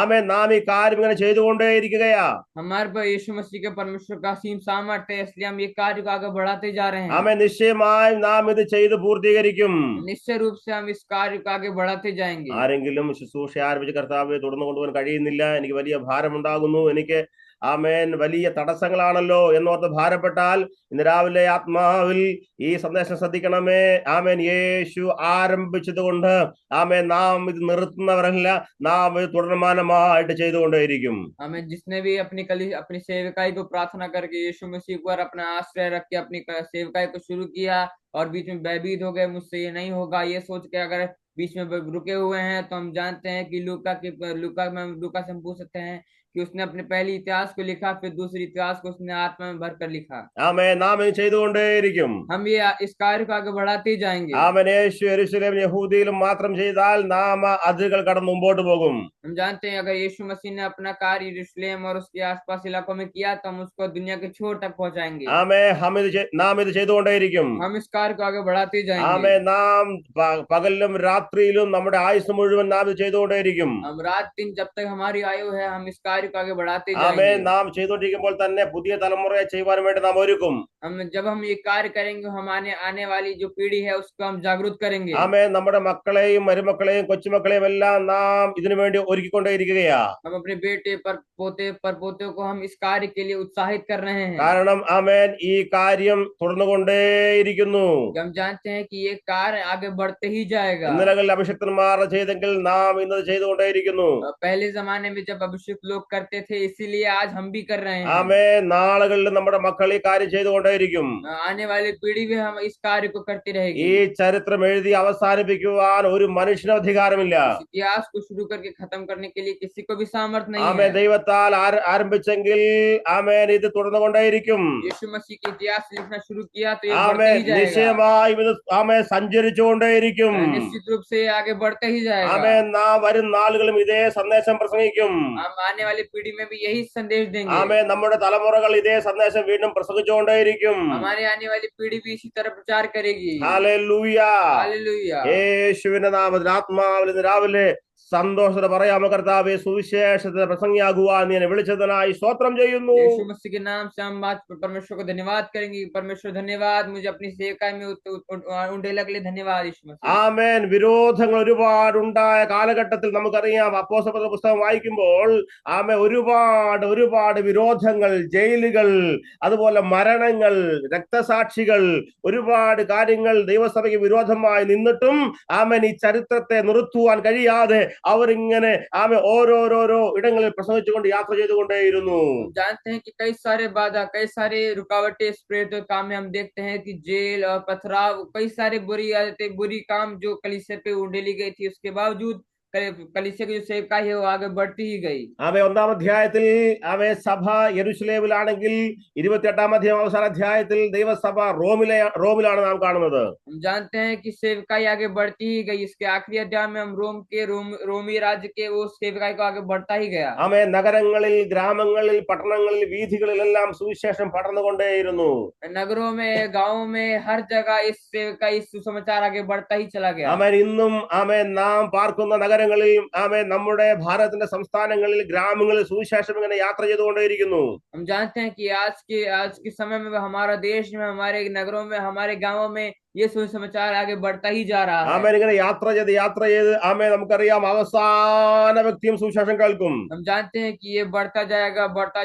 ആമേൻ നാം ഈ കാര്യം ഇങ്ങനെ ചെയ്തുകൊണ്ടേയിരിക്കുകയാ. हमारे पर यीशु मसीह के परमेश्वर का असीम सामर्थ्य है, इसलिए हम ये कार्य को आगे बढ़ाते जा रहे हैं। ആമേൻ നിശ്ചയമായും നാം ഇത് ചെയ്ത് പൂർത്തീകരിക്കും. निश्चय रूप से हम इस कार्य को आगे बढ़ाते जाएंगे। ആരെങ്കിലും ശുശ്രൂഷ ആരംഭിച്ച് കർത്താവെ തുടർന്നു കൊണ്ടുപോകാൻ കഴിയുന്നില്ല, എനിക്ക് വലിയ ഭാരമുണ്ടാകുന്നു, എനിക്ക് ആമേൻ വലിയ തടസ്സങ്ങളാണല്ലോ എന്നോർത്ത് ഭാരപ്പെട്ടാൽ ഇന്ന് രാവിലെ ആത്മാവിൽ ഈ സന്ദേശം ശ്രദ്ധിക്കണമേ. ആമേൻ യേശു ആരംഭിച്ചത് കൊണ്ട് ആമേൻ നാം ഇത് നിർത്തുന്നവരല്ല, നാം ഇത് തുടർമാനമായിട്ട് ചെയ്തുകൊണ്ടേയിരിക്കും. हमें जिसने भी अपनी सेवकाई को प्रार्थना करके यीशु मसीह पर अपना आश्रय रख के अपनी सेवकाई को शुरू किया और बीच में भयभीत हो गए, मुझसे ये नहीं होगा, ये सोच के अगर बीच में रुके हुए हैं, तो हम जानते हैं कि लूका से हम पूछ सकते हैं कि उसने अपने पहले इतिहास को लिखा, फिर दूसरे इतिहास को उसने आत्मा में भर कर लिखा। ആമേൻ നാം ഇത് ചെയ്തുകൊണ്ടേയിരിക്കും. हम ये इस कार्य को आगे बढ़ाते ही जाएंगे। ആമേൻ യേശു യെരൂശലേം യഹൂദിയിലും മാത്രം ചെയ്താൽ നാം അതിരുകൾ കടന്ന് മുമ്പോട്ട് പോകും. हम जानते हैं अगर यीशु मसीह ने अपना कार्य यरूशलेम और उसके आसपास इलाकों में किया तो हम उसको दुनिया के छोर तक पहुंचाएंगे। നാം ഇത് ചെയ്തുകൊണ്ടേയിരിക്കും. हम इस कार्य को आगे बढ़ाते ही जाएंगे। ആമേൻ നാം പകലിലും രാത്രിയിലും നമ്മുടെ ആയുസ് മുഴുവൻ നാം ഇത് ചെയ്തുകൊണ്ടേയിരിക്കും. हम रात दिन जब तक हमारी आयु है हम इस कार्य को आगे बढ़ाते ആമേൻ जाएंगे। നാം ചെയ്തുകൊണ്ടിരിക്കുമ്പോൾ തന്നെ പുതിയ തലമുറയെ ചെയ്യുവാൻ വേണ്ടി നാം ഒരുക്കും. जब हम ये कार्य करेंगे, हमारे आने वाली जो पीढ़ी है उसको हम जागरूक करेंगे। ആമേൻ നമ്മുടെ മക്കളെയും മരുമക്കളെയും കൊച്ചുമക്കളെയും എല്ലാം നാം ഇതിനു വേണ്ടി ഒരുക്കിക്കൊണ്ടേയിരിക്കുകയാ. हम अपने बेटे परपोते को हम इस कार्य के लिए उत्साहित कर रहे हैं। കാരണം ആമേൻ ഈ കാര്യം തുടർന്നുകൊണ്ടേയിരിക്കുന്നു. हम जानते हैं कि ये कार्य आगे बढ़ते ही जाएगा। ഇന്നലകളിൽ അഭിഷിക്തന്മാർ ചെയ്തെങ്കിൽ നാം ഇന്നത് ചെയ്തുകൊണ്ടേയിരിക്കുന്നു. पहले जमाने में जब अभिषेक लोग करते थे, इसीलिए आज हम भी कर रहे हैं। ആമേൻ നാളുകളിൽ നമ്മുടെ മക്കൾ ഈ കാര്യം ചെയ്തുകൊണ്ടേ ചെയ്തുകൊണ്ടേയിരിക്കും. आने वाली पीढ़ी भी हम इस कार्य को करती ഈ रहेगी। ചരിത്രം എഴുതി അവസാനിപ്പിക്കുവാൻ ഒരു മനുഷ്യന് അധികാരമില്ല. इस इतिहास को शुरू करके खत्म करने के लिए किसी को भी सामर्थ नहीं ആമേൻ. है। ദൈവത്താൽ ആരംഭിച്ചെങ്കിൽ ആമേൻ ഇത് തുടർന്നുകൊണ്ടേയിരിക്കും. यीशु मसीह के इतिहास लिखना शुरू किया तो ये बढ़ते ആമേൻ. ही जाएगा। നിശ്ചയമായും ഇത് ആമേൻ സഞ്ചരിച്ചുകൊണ്ടേയിരിക്കും. निश्चित रूप से आगे बढ़ते ही जाएगा। ആമേൻ. നാം വരും നാളുകളും ഇതേ സന്ദേശം പ്രസംഗിക്കും. हम आने वाली पीढ़ी में भी यही संदेश देंगे। ആമേൻ. നമ്മുടെ തലമുറകൾ ഇതേ സന്ദേശം വീണ്ടും പ്രസംഗിച്ചുകൊണ്ടേയിരിക്കും. हमारे आने वाली पीढ़ी भी इसी तरह प्रचार करेगी। ഹല്ലേലൂയ. हालेलुया। യേശുവിന്റെ നാമത്തിൽ ആത്മാവിൽ ഇന്ന് രാവിലെ സന്തോഷത്തോടെ പറയാമോ, കർത്താവേ, സുവിശേഷത്തിന് പ്രസംഗിയാകുവാൻ നീ എന്നെ വിളിച്ചതിനായി സ്തോത്രം ചെയ്യുന്നു. यीशु मसीह के नाम से हम बात परमेश्वर को धन्यवाद करेंगे। परमेश्वर धन्यवाद, मुझे अपनी सेवकाई में उंडेला के लिए धन्यवाद यीशु मसीह। ആമേൻ. വിരോധങ്ങൾ ഒരുപാടുണ്ടായ കാലഘട്ടത്തിൽ നമുക്കറിയാം, അപ്പോസ്തലരുടെ പുസ്തകം വായിക്കുമ്പോൾ ഒരുപാട് വിരോധങ്ങൾ, ജയിലുകൾ, അതുപോലെ മരണങ്ങൾ, രക്തസാക്ഷികൾ, ഒരുപാട് കാര്യങ്ങൾ ദൈവസഭയ്ക്ക് വിരോധമായി നിന്നിട്ടും ആമേൻ ഈ ചരിത്രത്തെ നിർത്തുവാൻ കഴിയാതെ അവരിങ്ങനെ ഓരോരോ ഇടങ്ങളിൽ പ്രസംഗിച്ചുകൊണ്ട് യാത്ര ചെയ്തുകൊണ്ടേയിരുന്നു. जानते हैं कि कई सारे बाधा, कई सारे रुकावटें इस प्रेरित काम में हम देखते हैं कि जेल और पथराव, कई सारे बुरी आदतें, बुरी काम जो कलीसिया पे उंडेली गई थी, उसके बावजूद कलीसिया की जो सेवकाई है वो आगे बढ़ती ही गई। ഒന്നാം അധ്യായത്തിൽ സഭ യെരുശലേമിലാണെങ്കിൽ 28-ാം അധ്യായം അവസാന അധ്യായത്തിൽ ദൈവസഭ റോമിലാണ് നാം കാണുന്നത്. हम जानते हैं कि सेवकाई आगे बढ़ती ही गई। इसके आखिरी अध्याय में हम रोमी राज्य के वो सेवकाई को आगे बढ़ता ही गया। നഗരങ്ങളിൽ, ഗ്രാമങ്ങളിൽ, പട്ടണങ്ങളിൽ, വീഥികളിലെല്ലാം സുവിശേഷം പടർന്നുകൊണ്ടേയിരുന്നു. नगरों में, गाँवों में, हर जगह इस सेवकाई, इस सुसमाचार आगे बढ़ता ही चला गया। ഇന്നും നാം പാർക്കുന്ന നഗരങ്ങളിൽ നമ്മുടെ ഭാരതത്തിന്റെ സംസ്ഥാനങ്ങളിൽ, ഗ്രാമങ്ങളിൽ സുവിശേഷം ഇങ്ങനെ യാത്ര ചെയ്തുകൊണ്ടേയിരിക്കുന്നു. हम जानते हैं कि आज के समय में हमारा देश में, हमारे नगरों में, हमारे गांवों में ये सुसमाचार आगे बढ़ता ही जा रहा है। ഇങ്ങനെ യാത്ര ചെയ്ത് നമുക്കറിയാം അവസാന വ്യക്തിയും സുവിശേഷം കേൾക്കും. हम जानते हैं कि ये बढ़ता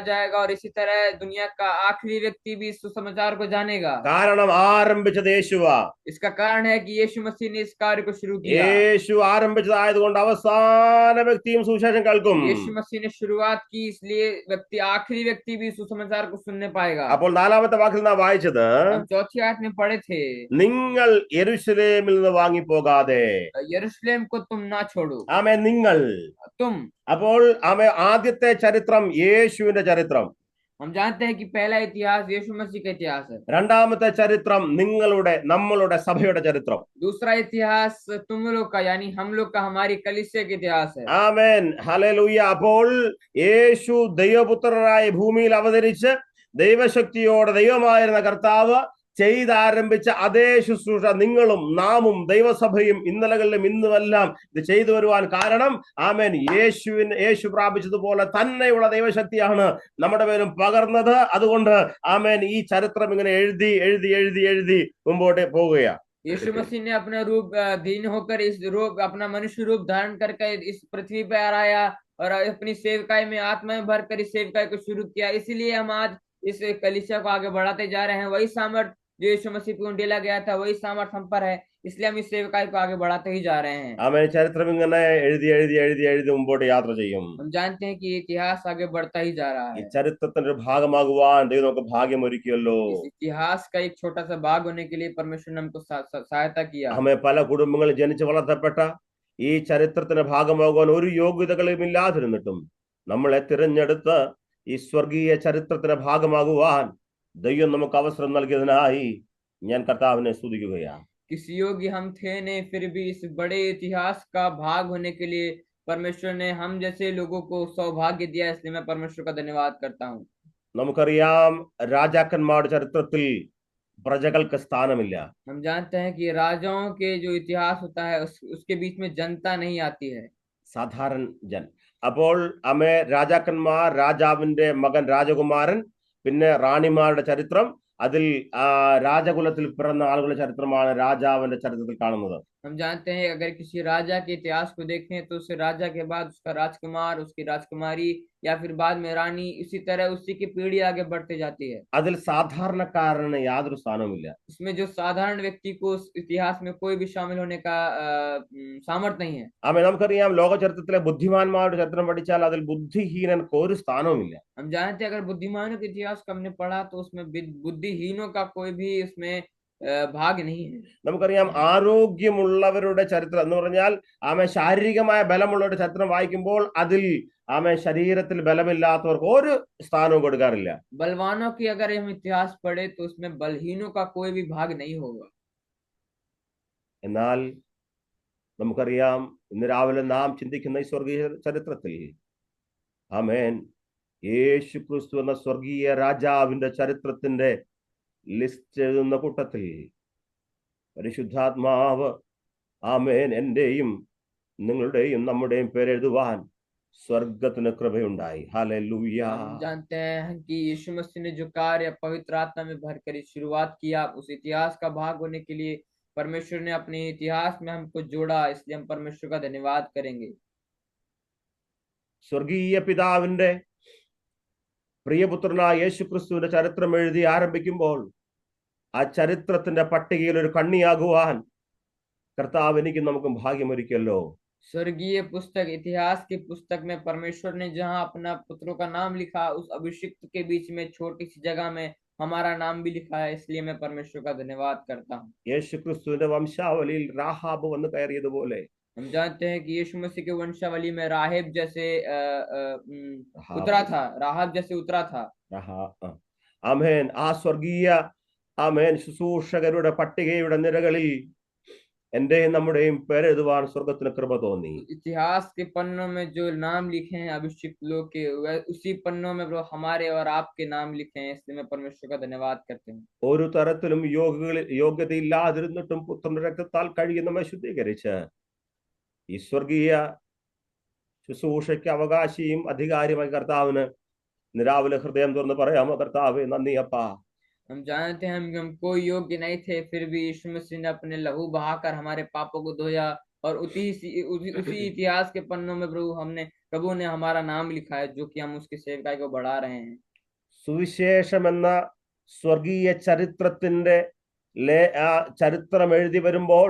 जाएगा और इसी तरह दुनिया का आखिरी व्यक्ति भी इस सुसमाचार को जानेगा। കാരണം ആരംഭിച്ചത് യേശുവാ. इसका कारण है कि यीशु मसीह ने इस कार्य को शुरू किया। യേശു ആരംഭിച്ചതായതുകൊണ്ട് അവസാന വ്യക്തിയും സുവിശേഷം കേൾക്കും. यीशु मसीह ने शुरुआत की, इसलिए आखिरी व्यक्ति भी सुसमाचार को सुनने पाएगा। അപ്പോൾ 4-ാമത്തെ വാക്യത്തിൽ നാം വായിച്ചത്, हम चौथी आयत में पढ़े थे, നിങ്ങൾ യെരുശലേമിൽ നിന്ന് വാങ്ങിപ്പോകാതെ. यरूशलेम को तुम ना छोड़ो। നിങ്ങൾ. तुम। അപ്പോൾ ആദ്യത്തെ ചരിത്രം യേശുവിന്റെ ചരിത്രം. हम जानते हैं कि पहला इतिहास यीशु मसीह का इतिहास है। രണ്ടാമത്തെ ചരിത്രം നമ്മളുടെ സഭയുടെ ചരിത്രം. दूसरा इतिहास तुम लोग का, यानी हम लोग का, हमारी कलीसिया का इतिहास है। ആമേൻ. ഹല്ലേലൂയ. അപ്പോൾ യേശു ദൈവപുത്രനായി ഭൂമിയിൽ അവതരിച്ച് ദൈവശക്തിയോടെ ദൈവമായിരുന്ന കർത്താവ് ചെയ്താരംഭിച്ച അതേ ശുശ്രൂഷ നിങ്ങളും നാമും ദൈവസഭയും ഇന്നലകളിലും ഇന്നുമെല്ലാം ഇത് ചെയ്തു വരുവാൻ കാരണം യേശു പ്രാപിച്ചതുപോലെ തന്നെയുള്ള ദൈവശക്തിയാണ് നമ്മുടെ പേരും പകർന്നത്. അതുകൊണ്ട് ഈ ചരിത്രം ഇങ്ങനെ എഴുതി മുമ്പോട്ട് പോവുകയാണ്. यीशु मसीह ने अपना रूप दीन होकर अपना मनुष्य रूप धारण करके इस पृथ्वी पर आया और अपनी सेवकाई में आत्मा में भरकर इस सेवकाई को शुरू किया। इसीलिए हम आज इस कलीसिया को आगे बढ़ाते जा रहे हैं। वही सामर्थ जो यीशु मसीह को उंडेला गया था, वही सामर्थ हम पर है, इसलिए हम इस सेवकाई को आगे बढ़ाते ही जा रहे हैं। ചരിത്രം ഇങ്ങനെ എഴുതി മുമ്പോട്ട് യാത്ര ചെയ്യും. हम जानते हैं कि इतिहास आगे बढ़ता ही जा रहा है। ചരിത്രത്തിന്റെ ഒരു ഭാഗമാകുവാൻ ദൈവം നമുക്ക് ഭാഗ്യം ഒരുക്കിയല്ലോ. इस इतिहास का एक छोटा सा भाग होने के लिए परमेश्वर ने हमको सहायता किया। പല കുടുംബങ്ങളിൽ ജനിച്ച് വളർത്തപ്പെട്ട ഈ ചരിത്രത്തിന്റെ ഭാഗമാകുവാൻ ഒരു യോഗ്യതകളും ഇല്ലാതിരുന്നിട്ടും നമ്മളെ തിരഞ്ഞെടുത്ത് ഈ സ്വർഗീയ ചരിത്രത്തിന്റെ ഭാഗമാകുവാൻ ദൈവം നമുക്ക് അവസരം നൽകിയതിനായി ഞാൻ കർത്താവിനെ സ്തുതിക്കുകയാണ്. किस योग्य हम थे नहीं, फिर भी इस बड़े इतिहास का भाग होने के लिए परमेश्वर ने हम जैसे लोगों को सौभाग्य दिया, इसलिए मैं परमेश्वर का धन्यवाद करता हूँ। നമുക്കറിയാം രാജാക്കന്മാരുടെ ചരിത്രത്തിൽ പ്രജകൾക്ക് സ്ഥാനമില്ല. हम जानते हैं कि राजाओं के जो इतिहास होता है उसके बीच में जनता नहीं आती है, സാധാരണ ജൻ. അപ്പോൾ രാജാക്കന്മാർ, രാജാവിന്റെ മകൻ രാജകുമാരൻ, പിന്നെ റാണിമാരുടെ ചരിത്രം, അതിൽ രാജകുലത്തിൽ പിറന്ന ആളുകളുടെ ചരിത്രമാണ് രാജാവിന്റെ ചരിത്രത്തിൽ കാണുന്നത്. हम जानते हैं अगर किसी राजा के इतिहास को देखें तो उस राजा के बाद उसका राजकुमार, उसकी राजकुमारी या फिर बाद में रानी, इसी तरह उसी की पीढ़ी आगे बढ़ती जाती है। അതിൽ സാധാരണക്കാരന് യാതൊരു സ്ഥാനവുമില്ല. इसमें जो साधारण व्यक्ति को उस इतिहास में कोई भी शामिल होने का सामर्थ्य नहीं है। ആമേൻ. നമുക്കറിയാം, ലോക ചരിത്രത്തിലെ ബുദ്ധിമാന്മാരുടെ ചരിത്രം പഠിച്ചാൽ അതിൽ ബുദ്ധിഹീനർക്ക് ഒരു സ്ഥാനവുമില്ല. हम जानते हैं अगर बुद्धिमानों के इतिहास को हमने पढ़ा तो उसमें बुद्धिहीनों का कोई भी उसमें भाग नहीं है। നമുക്കറിയാം, ആരോഗ്യമുള്ളവരുടെ ചരിത്രം എന്ന് പറഞ്ഞാൽ ശാരീരികമായ ബലമുള്ളവരുടെ ചരിത്രം വായിക്കുമ്പോൾ അതിൽ ശരീരത്തിൽ ബലമില്ലാത്തവർക്ക് ഒരു സ്ഥാനവും കൊടുക്കാറില്ല. बलवानों की अगर हम इतिहास पढ़े तो उसमें बलहीनों का कोई भी भाग नहीं होगा। എന്നാൽ നമുക്കറിയാം, ഇന്ന് രാവിലെ നാം ചിന്തിക്കുന്ന ഈ സ്വർഗീയ ചരിത്രത്തിൽ ആമേൻ, യേശു ക്രിസ്തു എന്ന സ്വർഗീയ രാജാവിന്റെ ചരിത്രത്തിന്റെ ലിസ്റ്റ് എഴുതുന്ന കൂട്ടത്തിൽ പരിശുദ്ധാത്മാവ് ആമേൻ എന്റെയും നിങ്ങളുടെയും നമ്മുടെയും പേരെഴുതുവാൻ സ്വർഗത്തിന് കൃപയുണ്ടായി. ഹല്ലേലൂയ. हम जानते हैं कि यीशु मसीह ने जो कार्य पवित्र आत्मा में भरकर शुरुआत किया, उस इतिहास का भाग होने के लिए परमेश्वर ने अपने इतिहास में हमको जोड़ा, इसलिए हम परमेश्वर का धन्यवाद करेंगे। സ്വർഗീയ പിതാവിന്റെ പ്രിയപുത്രനായ യേശു ക്രിസ്തുവിന്റെ ചരിത്രം എഴുതി ആരംഭിക്കുമ്പോൾ ആ ചരിത്രത്തിന്റെ പട്ടികയിൽ ഒരു കണ്ണിയാകുവാൻ കർത്താവ് എനിക്കും നമുക്കും ഭാഗ്യമൊരുക്കിയല്ലോ. स्वर्गीय पुस्तक, इतिहास की पुस्तक में परमेश्वर ने जहां अपना पुत्रों का नाम लिखा, उस अभिषिक्त के बीच में छोटी सी जगह में हमारा नाम भी लिखा है, इसलिए मैं परमेश्वर का धन्यवाद करता हूँ। യേശു ക്രിസ്തുവിന്റെ വംശാവലിയിൽ റാഹാബ് വന്ന് കയറിയതുപോലെ हम जानते हैं कि यीशु मसीह के वंशावली में राहेब जैसे उतरा था, राहब जैसे उतरा था। ആമേൻ. ആ സ്വർഗീയ ആമേൻ ശുശ്രൂഷകരുടെ പട്ടികയുടെ നിരകളിൽ എന്റെയും നമ്മുടെയും പേരെഴുതുവാൻ സ്വർഗത്തിന് കൃപ തോന്നി. इतिहास के पन्नों में जो नाम लिखे हैं अभिषिक्त लोग के, उसी पन्नों में हमारे और आपके नाम लिखे हैं, इसलिए मैं परमेश्वर का धन्यवाद करते हैं। ഒരു തരത്തിലും യോഗ്യതയില്ലാതിരുന്നിട്ടും പുത്രന്റെ രക്തത്താൽ കഴുകി നമ്മെ ശുദ്ധീകരിച്ച് ഈ സ്വർഗീയ ശുശ്രൂഷയ്ക്ക് അവകാശിയും അധികാരിയുമായ കർത്താവിന് നിരാവിലെ ഹൃദയം തുറന്ന് പറയാമോ? കർത്താവേ, നന്ദി അപ്പാ. हम जानते हैं हम कोई योग्य नहीं थे, फिर भी यीशु मसीह ने अपने लहू बहाकर हमारे पापों को धोया, और उसी इतिहास के पन्नों में प्रभु ने हमारा नाम लिखा है, जो कि हम उसकी सेवकाई को बढ़ा रहे हैं। സുവിശേഷം എന്ന സ്വർഗീയ ചരിത്രത്തിന്റെ ചരിത്രം എഴുതി വരുമ്പോൾ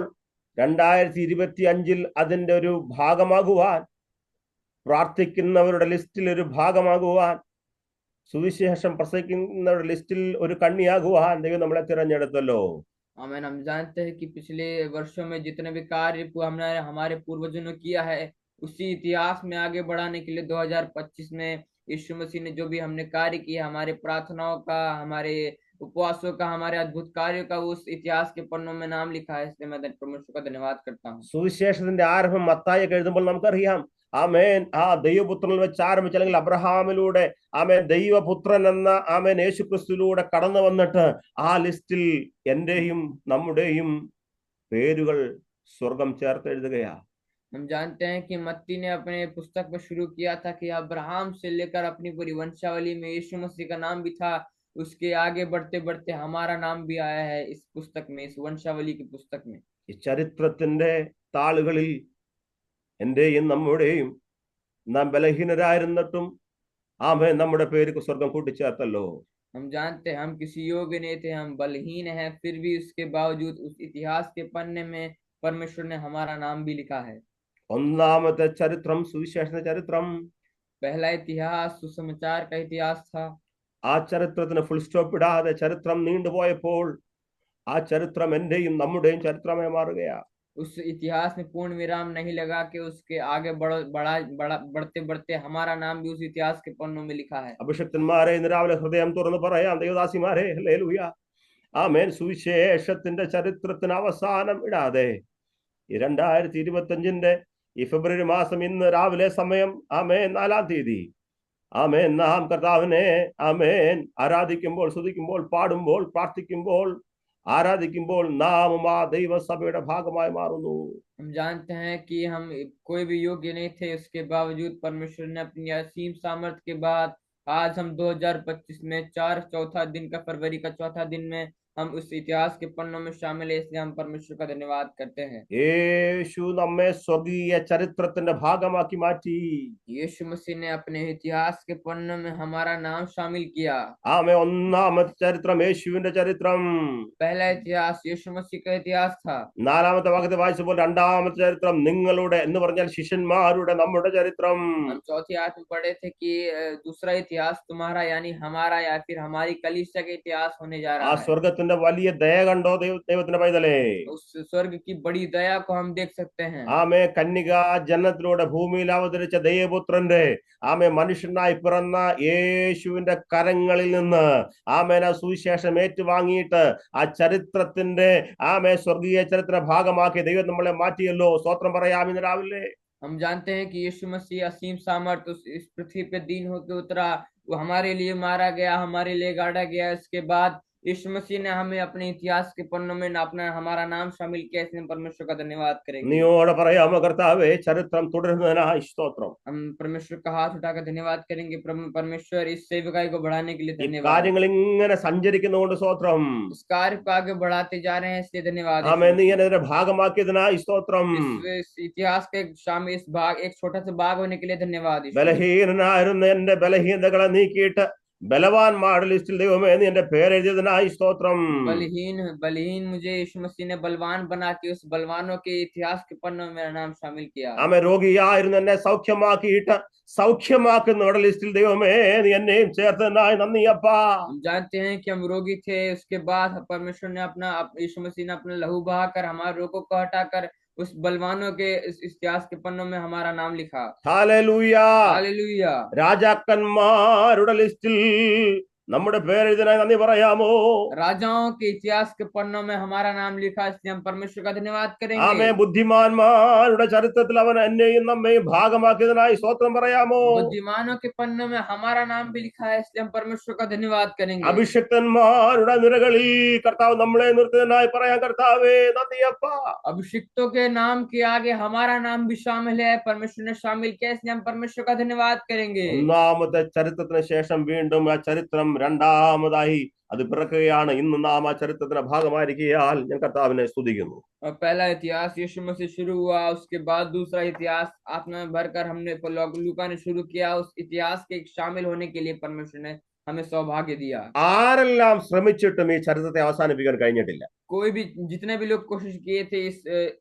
2025 അതിന്റെ ഒരു ഭാഗമാകുവാൻ, പ്രാർത്ഥിക്കുന്നവരുടെ ലിസ്റ്റിൽ ഒരു ഭാഗമാകുവാൻ, സുവിശേഷം പ്രസംഗിക്കുന്നവരുടെ ലിസ്റ്റിൽ ഒരു കണ്ണിയാകുവാൻ ദൈവം നമ്മളെ തിരഞ്ഞെടുത്തല്ലോ. आमीन। हम जानते हैं कि पिछले वर्षों में जितने भी कार्य हमने हमारे पूर्वजों ने किया है, उसी इतिहास में आगे बढ़ाने के लिए 2025 में यीशु मसीह ने जो भी हमने कार्य किया, हमारे प्रार्थनाओं का, हमारे उपवासों का, हमारे अद्भुत कार्यों का, उस इतिहास के पन्नों में नाम लिखा है, इसलिए मैं परमेश्वर का धन्यवाद करता हूँ। സുവിശേഷത്തിന്റെ ആരംഭം മത്തായിയൊക്കെ എഴുതുമ്പോൾ നമുക്കറിയാം, ആമേൻ, ആ ദൈവപുത്രനിൽ വെച്ച് ആരംഭിച്ച, അല്ലെങ്കിൽ അബ്രഹാമിലൂടെ ആമേൻ ദൈവപുത്രൻ എന്ന ആമേൻ യേശു ക്രിസ്തുവിലൂടെ കടന്നു വന്നിട്ട് ആ ലിസ്റ്റിൽ എന്റെയും നമ്മുടെയും പേരുകൾ സ്വർഗം ചേർത്ത് എഴുതുകയാ. हम जानते हैं कि मत्ती ने अपने पुस्तक में शुरू किया था कि अब्राहम से लेकर अपनी पूरी वंशावली में यीशु मसीह का नाम भी था, उसके आगे बढ़ते बढ़ते हमारा नाम भी आया है इस पुस्तक में, इस वंशावली की पुस्तक में। ഈ ചരിത്രത്തിന്റെ താളുകളിൽ എന്റെയും നമ്മുടെയും, നാം ബലഹീനരായിരുന്നിട്ടും ആമേൻ നമ്മുടെ പേര് സ്വർഗം കൂട്ടിച്ചേർത്തല്ലോ. हम जानते हैं हम किसी योग्य नहीं थे, हम बलहीन हैं, फिर भी उसके बावजूद उस इतिहास के पन्ने में परमेश्वर ने हमारा नाम भी लिखा है। ഒന്നാമത്തെ ചരിത്രം സുവിശേഷ ചരിത്രം, पहला इतिहास सुसमाचार का इतिहास था। ആ ചരിത്രത്തിന് ഫുൾ സ്റ്റോപ്പ് ഇടാതെ ചരിത്രം നീണ്ടുപോയപ്പോൾ ആ ചരിത്രം എന്റെയും നമ്മുടെയും ചരിത്രമായി മാറുകയാ. उस इतिहास में पूर्ण विराम नहीं लगा कि उसके आगे बढ़ते बढ़ते हमारा नाम भी उस इतिहास के पन्नों में लिखा है। അഭിഷിക്തന്മാരെ ഇന്ന് രാവിലെ ഹൃദയം തുറന്ന് പറയാം, ദൈവദാസിമാരെ, ഹല്ലേലൂയ, ആമേൻ. സുവിശേഷത്തിന്റെ ചരിത്രത്തിന് അവസാനം ഇടാതെ ഈ 2025 ഈ ഫെബ്രുവരി മാസം ഇന്ന് രാവിലെ സമയം ആമേൻ 4-ാം തീയതി ആമേൻ നാം കർത്താവിനെ ആമേൻ ആരാധിക്കുമ്പോൾ, സ്തുതിക്കുമ്പോൾ, പാടുമ്പോൾ, പ്രാർത്ഥിക്കുമ്പോൾ, ആരാധിക്കുമ്പോൾ നാം ആ ദൈവസഭയുടെ ഭാഗമായി മാറുന്നു. हम जानते हैं कि हम कोई भी योग्य नहीं थे, उसके बावजूद परमेश्वर ने अपनी असीम सामर्थ्य के बाद आज हम 2025 में चौथा दिन का, फरवरी का चौथा दिन में हम उस इतिहास के पन्नों में शामिल है, इसलिए हम परमेश्वर का धन्यवाद करते हैं। യേശു നമ്മെ സ്വർഗീയ ചരിത്രത്തിന്റെ ഭാഗമാക്കി മാറ്റി. यीशु मसीह ने अपने इतिहास के पन्नों में हमारा नाम शामिल किया। ആമേ, ഒന്നാമത്തെ ചരിത്രം യേശുവിന്റെ ചരിത്രം. पहला इतिहास यीशु मसीह का इतिहास था। നാലാമത്തെ വാക്യത്തിൽ വായിച്ചപ്പോൾ രണ്ടാമത്തെ ചരിത്രം നിങ്ങളുടെ എന്ന് പറഞ്ഞാൽ ശിഷ്യന്മാരുടെ, നമ്മുടെ ചരിത്രം. हम चौथी आयत में पढ़े थे कि दूसरा इतिहास तुम्हारा यानी हमारा या फिर हमारी कलीसिया का इतिहास होने जा ആ रहा है। സ്വർഗത്തിന്റെ വലിയ ദയ കണ്ടോ ദൈവത്തിന്റെ പൈതലേ? उस स्वर्ग की बड़ी दया को हम देख सकते हैं। ആമേ, കന്യക ജനനത്തിലൂടെ ഭൂമിയിൽ അവതരിച്ച ദൈവപുത്രന്റെ ആമേ മനുഷ്യനായി പിറന്ന യേശുവിന്റെ കരങ്ങളിൽ നിന്ന് ആമേന സുവിശേഷം ഏറ്റുവാങ്ങിയിട്ട് ആ ചരിത്രത്തിന്റെ ആമേ സ്വർഗീയ ചരിത്ര ഭാഗമാക്കി ദൈവം നമ്മളെ മാറ്റിയല്ലോ. സ്തോത്രം പറയാം ഇന്ന് രാവിലെ. हम जानते हैं कि यीशु मसीह असीम सामर्थ इस पृथ्वी पे दीन होकर उतरा, वो हमारे लिए मारा गया, हमारे लिए गाड़ा गया। इसके बाद यीशु मसीह ने हमें अपने इतिहास के पन्नों में अपना हमारा नाम शामिल किया, इसलिए हम परमेश्वर का धन्यवाद करेंगे। നീയോടെ പറയാമോ, കർത്താവേ ചരിത്രം തുടരുന്നതിനായി സ്തോത്രം. हम परमेश्वर का हाथ उठाकर धन्यवाद करेंगे। परमेश्वर इस सेवकाई को बढ़ाने के लिए ഈ धन्यवाद। കാര്യങ്ങൾ ഇങ്ങനെ സഞ്ചരിക്കുന്നതുകൊണ്ട് സ്തോത്രം. इस कार्य को आगे बढ़ाते जा रहे हैं, इसलिए धन्यवाद। ആമേ, നീ എന്നെ ഭാഗമാക്കിയതിനായി സ്തോത്രം. इस इतिहास के शामिल इस भाग एक छोटा सा भाग होने के लिए धन्यवाद। ബലഹീനനായിരുന്ന എന്റെ ബലഹീനതകളെ നീക്കിയിട്ട് ബലവാന്മാരുടെ ലിസ്റ്റിൽ ദൈവമേ നീ എന്റെ പേരെഴുതിയതിനായി സ്തോത്രം. बलहीन मुझे यीशु मसीह ने बलवान बना के उस बलवानों के इतिहास के पन्नों में मेरा नाम शामिल किया। ആമേ, രോഗിയായിരുന്ന എന്നെ സൗഖ്യമാക്കിയിട്ട് സൗഖ്യമാക്കുന്നവരുടെ ലിസ്റ്റിൽ ദൈവമേ നീ എന്നെയും ചേർത്തതിനായി നന്ദി അപ്പാ. हम जानते हैं कि हम रोगी थे, उसके बाद परमेश्वर ने यीशु मसीह ने अपना लहू बहाकर हमारे रोगों को हटाकर उस बलवानों के इस इतिहास के पन्नों में हमारा नाम लिखा। ഹല്ലേലൂയ. हालेलुया। രാജാക്കന്മാരുടെ ലിസ്റ്റിൽ നമ്മുടെ പേരെഴുതിനായി നന്ദി പറയാമോ? राजाओं के इतिहास के पन्नों में हमारा नाम लिखा, इसलिए हम परमेश्वर का धन्यवाद करेंगे। ആമേ, ബുദ്ധിമാന്മാരുടെ ചരിത്രത്തിൽ അവൻ എന്നെയും നമ്മയും ഭാഗമാക്കിയതിനായി സ്തോത്രം പറയാമോ? बुद्धिमानों के पन्नों में हमारा नाम भी लिखा है, इसलिए हम परमेश्वर का धन्यवाद करेंगे। അഭിഷിക്തന്മാരുടെ നിരകളിൽ കർത്താവ് നമ്മളെ നിർത്തിയതിനായി പറയാൻ കർത്താവേ നന്ദിയപ്പാ. अभिषिक्तों के नाम के आगे हमारा नाम भी शामिल है, परमेश्वर ने शामिल किया, इसलिए हम परमेश्वर का धन्यवाद करेंगे। ഒന്നാമത്തെ ചരിത്രത്തിന് ശേഷം വീണ്ടും ആ ചരിത്രം രണ്ടാമതായി അത് പിറക്കുകയാണ്. इന്ന് നാം ആ ചരിത്രത്തിന്റെ ഭാഗമായിരിക്കാൻ ഞാൻ കർത്താവിനെ സ്തുതിക്കുന്നു. और पहला इतिहास यीशु मसीह शुरू हुआ, उसके बाद दूसरा इतिहास आत्मा में भरकर हमने लूका ने शुरू किया। उस इतिहास के शामिल होने के लिए परमेश्वर ने हमें सौभाग्य दिया। ആരെല്ലാം ശ്രമിച്ചിട്ടും ഈ ചരിത്രത്തെ അവസാനിപ്പിക്കാൻ കഴിഞ്ഞിട്ടില്ല. कोई भी जितने भी लोग कोशिश किए थे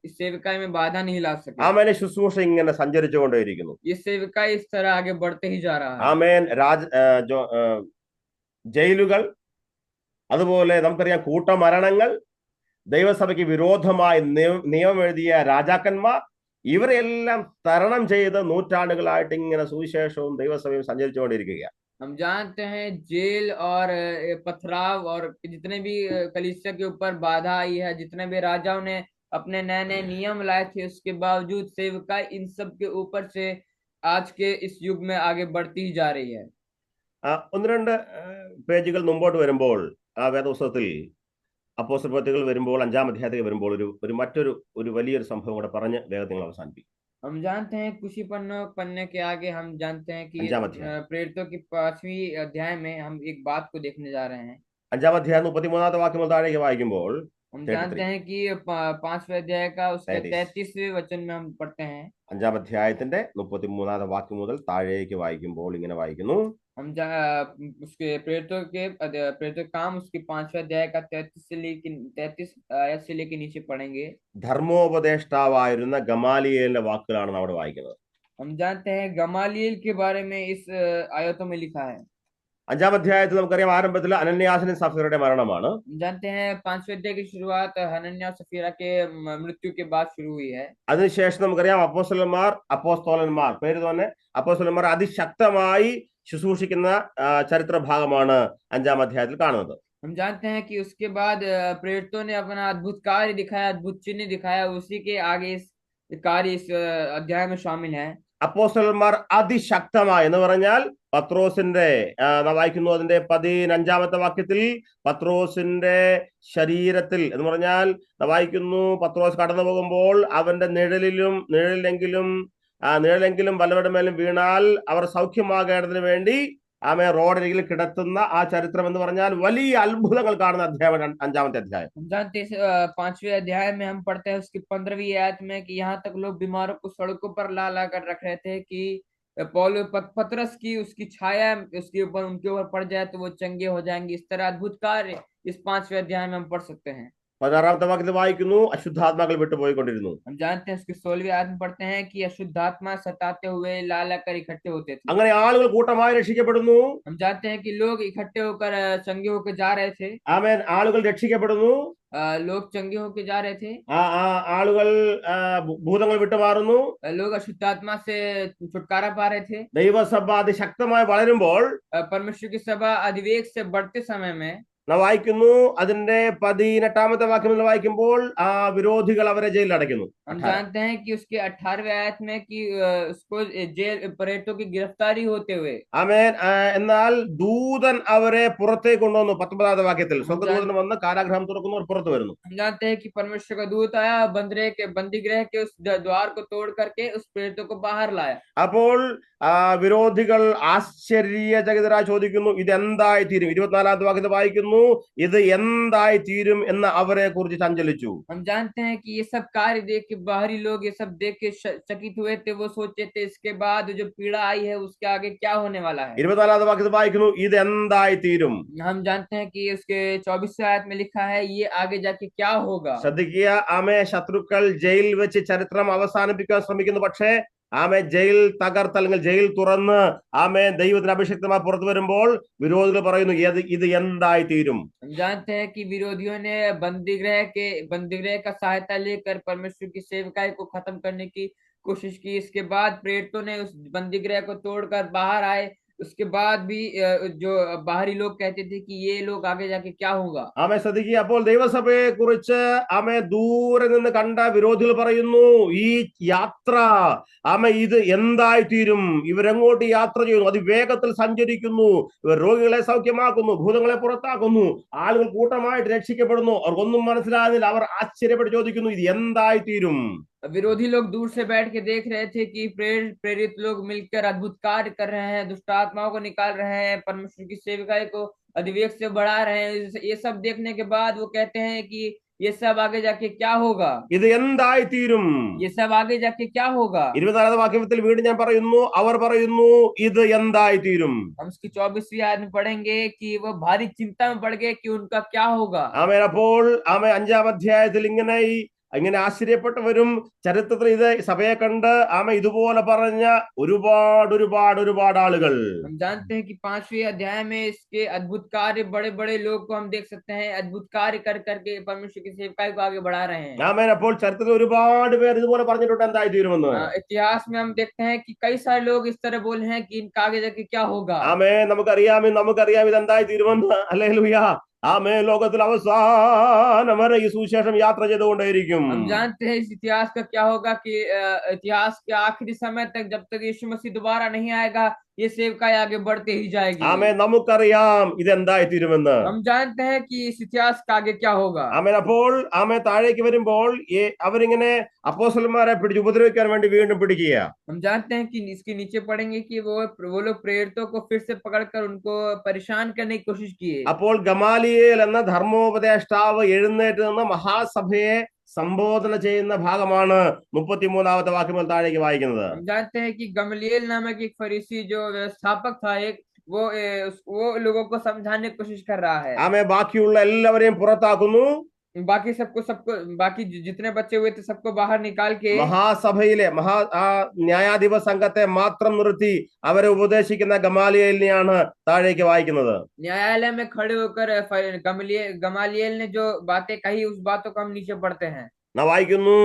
इस सेविकाई में बाधा नहीं ला सके। ആമേൻ. ശുശ്രൂഷ ഇങ്ങനെ സഞ്ചരിച്ചുകൊണ്ടേയിരിക്കുന്നു. ये सेविकाई इस तरह आगे बढ़ते ही जा रहा है। ആമേൻ. ജയിലുകൾ, അതുപോലെ നമുക്കറിയാം കൂട്ടമരണങ്ങൾ, ദൈവസഭയ്ക്ക് വിരോധമായി നിയമം എഴുതിയ രാജാക്കന്മാർ, ഇവരെല്ലാം തരണം ചെയ്ത് നൂറ്റാണ്ടുകളായിട്ട് ഇങ്ങനെ സുവിശേഷവും ദൈവസഭയും സഞ്ചരിച്ചുകൊണ്ടിരിക്കുകയാണ്. हम जानते हैं जेल और पथराव और जितने भी कलीसिया के ऊपर बाधा आई है, जितने भी राजाओं ने अपने नए नए नियम लाए थे, उसके बावजूद सेवकाई इन सब के ऊपर से आज के इस युग में आगे बढ़ती ही जा रही है। ഒന്ന് രണ്ട് പേജുകൾ മുമ്പോട്ട് വരുമ്പോൾ ആ വേദപുസ്തകത്തിൽ അപ്പോസ്തല പ്രവൃത്തികൾ വരുമ്പോൾ 5-ാം അധ്യായത്തിൽ വരുമ്പോൾ ഒരു വലിയൊരു സംഭവം കൂടെ പറഞ്ഞ് വേഗത്തിൽ നിങ്ങൾ അവസാനിപ്പിക്കും. हम जानते हैं कुछ ही पन्ने के आगे हम जानते हैं कि 5-ാം അധ്യായം प्रेरितों की 5वीं अध्याय में हम एक बात को देखने जा रहे हैं। 5-ാം അധ്യായം 33-ാമത്തെ വാക്യം മുതൽ താഴേക്ക് വായിക്കുമ്പോൾ हम जानते हैं कि 5वें अध्याय का उसके 33वें वचन में हम पढ़ते हैं। 5-ാം അധ്യായത്തിന്റെ 33-ാമത്തെ വാക്യം മുതൽ താഴേക്ക് വായിക്കുമ്പോൾ ഇങ്ങനെ വായിക്കുന്നു. हम उसके प्रेरितों काम उसके 5वें अध्याय का 33 आयत से लेके नीचे पढ़ेंगे। ധർമ്മോപദേഷ്ടാവായിരുന്ന ഗമാലിയേലിന്റെ വാക്കുകളാണ് നമ്മൾ വായിക്കുന്നത്. हम जानते हैं गमालियल के बारे में इस आयतों में लिखा है। 5-ാം അധ്യായത്തിൽ നമുക്കറിയാം ആരംഭത്തിൽ അനന്യാസിനും സഫീറയുടെ മരണമാണ്. हम जानते हैं 5वें अध्याय की शुरुआत हनन्याह और सफीरा के मृत्यु के बाद शुरू हुई है। അതിനുശേഷം നമുക്കറിയാം അപ്പോസ്തലന്മാർ പേര് തന്നെ അപ്പോസ്തലന്മാർ അതിശക്തമായി ശുശ്രൂഷിക്കുന്ന ചരിത്ര ഭാഗമാണ് 5-ാം അധ്യായത്തിൽ കാണുന്നത്. हम जानते हैं कि उसके बाद प्रेरितों ने अपना अद्भुत कार्य दिखाया, अद्भुत चिन्ह दिखाया, उसी के आगे इस कार्य इस अध्याय में शामिल है। അപ്പോസ്തലന്മാർ അതിശക്തമായി എന്ന് പറഞ്ഞാൽ പത്രോസിന്റെ വായിക്കുന്നു അതിന്റെ 15-ാമത്തെ വാക്യത്തിൽ പത്രോസിന്റെ ശരീരത്തിൽ എന്ന് പറഞ്ഞാൽ വായിക്കുന്നു പത്രോസ് കടന്നു പോകുമ്പോൾ അവന്റെ നിഴലെങ്കിലും വല്ലവരുടെ മേലും വീണാൽ അവർ സൗഖ്യമാകേണ്ടതിന് വേണ്ടി ആമേ റോഡരികിൽ കിടത്തുന്ന ആ ചരിത്രം എന്ന് പറഞ്ഞാൽ വലിയ അത്ഭുതങ്ങൾ കാണുന്ന അധ്യായം 5-ാമത്തെ अध्याय। हम जानते हैं 5वें अध्याय में हम पढ़ते हैं उसकी 15वीं आयत में कि यहाँ तक लोग बीमारों को सड़कों पर ला ला कर रख रहे थे कि पतरस की उसकी छाया उसके ऊपर उनके ऊपर पड़ जाए तो वो चंगे हो जाएंगे। इस तरह अद्भुत कार्य इस 5वें अध्याय में हम पढ़ सकते हैं। 16-ാമത്തെ വാക്യത്തിൽ വായിക്കുന്നു, അശുദ്ധാത്മാക്കൾ വിട്ടുപോയിക്കൊണ്ടിരുന്നു। हम जानते हैं उसकी 16वीं आयत में पढ़ते हैं कि अशुद्धात्मा सताते हुए ला ला कर इकट्ठे होते थे। അങ്ങനെ ആളുകൾ കൂട്ടമായി രക്ഷിക്കപ്പെടുന്നു। हम जानते हैं कि लोग इकट्ठे होकर चंगे होकर जा रहे थे। ആമേൻ, ആളുകൾ രക്ഷിക്കപ്പെടുന്നു। लोग चंगे होकर जा रहे थे। ആളുകൾ ഭൂതങ്ങൾ വിട്ടുമാറുന്നു। लोग अशुद्धात्मा से छुटकारा पा रहे थे। ദൈവസഭ അതിശക്തമായി വളരുമ്പോൾ परमेश्वर की सभा अधिवेग से बढ़ते समय में നാം വായിക്കുന്നു, അതിന്റെ 18-ാമത്തെ വാക്യം വായിക്കുമ്പോൾ ആ വിരോധികൾ അവരെ ജയിലിൽ അടയ്ക്കുന്നു। हम जानते हैं कि उसके 18वें आयत में कि उसको जेल पर्यटकों की गिरफ्तारी होते हुए ആമേൻ, എന്നാൽ ദൂതൻ അവരെ പുറത്തേക്ക് കൊണ്ടുവന്നു। 19-ാമത്തെ വാക്യത്തിൽ സ്വർഗ്ഗദൂതൻ വന്ന് കാരാഗ്രഹം തുറക്കുന്നു, അവർ പുറത്തു വരുന്നു। हम जानते हैं कि परमेश्वर का दूत आया, बंदी गृह के उस द्वार को तोड़ करके उस प्रेरितों को बाहर लाया। അപ്പോൾ വിരോധികൾ ആശ്ചര്യചകിതരായി ചോദിക്കുന്നു, ഇത് എന്തായി തീരും? 24-ാമത്തെ വാക്യത്തിൽ വായിക്കുന്നു, ഇത് എന്തായി തീരും എന്ന് അവരെ കുറിച്ച് ചഞ്ചലിച്ചു। हम जानते हैं कि ये सब कार्य देख के बाहरी लोग ये सब देख के चकित हुए थे। वो सोचे थे इसके बाद जो पीड़ा आई है उसके आगे क्या होने वाला है। 24-ാമത്തെ വാക്യത്തിൽ വായിക്കുന്നു, ഇത് എന്തായി തീരും। हम जानते हैं कि उसके 24वें आयत में लिखा है ये आगे जाके क्या होगा। ശ്രദ്ധിക്കുക, ആമേ, ശത്രുക്കൾ ജയിൽ വെച്ച് ചരിത്രം അവസാനിപ്പിക്കാൻ ശ്രമിക്കുന്നു. പക്ഷേ ആമേ ജയിൽ തകർത്ത് അല്ലെങ്കിൽ ജയിൽ തുറന്ന് ആമേ ദൈവത്തിന് അഭിഷിക്തമായി പുറത്തു വരുമ്പോൾ വിരോധികൾ പറയുന്നു, ഇത് എന്തായി തീരും? हम जानते हैं कि विरोधियों ने बंदी गृह का सहायता लेकर परमेश्वर की सेवकाई को खत्म करने की कोशिश की। इसके बाद प्रेरितों ने उस बंदी गृह को तोड़कर बाहर आए। उसके बाद भी जो बाहरी लोग कहते थे कि ये लोग आगे जाके क्या होगा। ആമേ, ശ്രദ്ധിക്കുക, അപ്പോൾ ദൈവസഭയെ കുറിച്ച് ആമേ ദൂരെ നിന്ന് കണ്ട വിരോധികൾ പറയുന്നു, ഈ യാത്ര ആമേ ഇത് എന്തായി തീരും? ഇവരെങ്ങോട്ട് യാത്ര ചെയ്യുന്നു? അതിവേഗത്തിൽ സഞ്ചരിക്കുന്നു, ഇവർ രോഗികളെ സൗഖ്യമാക്കുന്നു, ഭൂതങ്ങളെ പുറത്താക്കുന്നു, ആളുകൾ കൂട്ടമായിട്ട് രക്ഷിക്കപ്പെടുന്നു, അവർക്കൊന്നും മനസ്സിലാകുന്നില്ല, അവർ ആശ്ചര്യപ്പെട്ട് ചോദിക്കുന്നു, ഇത് എന്തായി തീരും? विरोधी लोग दूर से बैठ के देख रहे थे कि प्रेरित लोग मिलकर अद्भुत कार्य कर रहे हैं, दुष्ट आत्माओं को निकाल रहे हैं, परमेश्वर की सेवकाई को अधिवेग से बढ़ा रहे हैं। ये सब देखने के बाद वो कहते हैं कि ये सब आगे जाके क्या होगा। ഇത് എന്തായി തീരും? ये सब आगे जाके क्या होगा। 24-ാമത്തെ വാക്യത്തിൽ വീണ്ടും ഞാൻ പറയുന്നു, അവർ പറയുന്നു, ഇത് എന്തായി തീരും? हम उसकी 24वीं आयत में पढ़ेंगे कि वो भारी चिंता में पड़ गए कि उनका क्या होगा। ആമേൻ, അപ്പോൾ ആമേ 5-ാം അധ്യായത്തിൽ ഇങ്ങനെ ആശ്ചര്യപ്പെട്ടവരും ചരിത്രത്തിൽ ഇത് സഭയെ കണ്ട് ആമ ഇതുപോലെ പറഞ്ഞ ഒരുപാട് ആളുകൾ। हम जानते हैं कि 5वें अध्याय में इसके अद्भुत कार्य बड़े बड़े लोग को हम देख सकते हैं, अद्भुत कार्य कर करके परमेश्वर की सेवकाई को आगे बढ़ा रहे हैं। ആമേൻ, അപ്പോൾ ചരിത്രത്തിൽ ഒരുപാട് പേർ ഇതുപോലെ പറഞ്ഞിട്ടുണ്ട് എന്തായി തീരുമെന്ന്। इतिहास में हम देखते हैं कि कई सारे लोग इस तरह बोले हैं कि इनका आगे जाके क्या होगा। ആമേൻ, നമുക്കറിയാം ഇത് എന്തായി തീരുമെന്ന്। ഹല്ലേലൂയ। ആമേ, ലോകത്തിൽ അവസാനം വരെ ഈ സുവിശേഷം യാത്ര ചെയ്തുകൊണ്ടേയിരിക്കും। हम जानते हैं इस इतिहास का क्या होगा कि इतिहास के आखिरी समय तक जब तक यीशु मसीह दोबारा नहीं आएगा ये सेवकाई आगे बढ़ते ही जाएगी। ആമേൻ, നമുക്കറിയാം ഇത് എന്തായി തീരുമെന്ന്। हम जानते हैं कि इस इतिहास का आगे क्या होगा। ആമേൻ, അപ്പോൾ ആമേ താഴേക്ക് വരുമ്പോൾ അവരിങ്ങനെ അപ്പോസ്തലന്മാരെ പിടിച്ച് ഉപദ്രവിക്കാൻ വേണ്ടി വീണ്ടും പിടിക്കുക। हम जानते हैं कि इसके नीचे पढ़ेंगे कि वो लोग प्रेरितों को फिर से पकड़कर उनको परेशान करने की कोशिश किए। അപ്പോൾ ഗമാലിയേൽ എന്ന ധർമ്മോപദേഷ്ടാവ് എഴുന്നേറ്റ് നിന്ന് മഹാസഭയെ സംബോധന ചെയ്യുന്ന ഭാഗമാണ് 33-ാമത്തെ വാക്യം മുതൽ താഴേക്ക് വായിക്കുന്നത്। हम जानते हैं कि गमलीएल नामक एक फरीसी जो व्यवस्थापक था वो लोगों को समझाने की कोशिश कर रहा है। ആമേ, ബാക്കിയുള്ള എല്ലാവരെയും പുറത്താക്കുന്നു। बाकी जितने बच्चे हुए थे सबको बाहर निकाल के മഹാസഭയിലെ ന്യായാധിപ സംഘത്തെ മാത്രം നിർത്തി അവരെ ഉപദേശിക്കുന്ന ഗമാലിയേലിനെയാണ് താഴേക്ക് വായിക്കുന്നത്। न्यायालय में खड़े होकर गमालिएल ने जो बातें कही उस बातों को हम नीचे पढ़ते हैं। നാം വായിക്കുന്നു,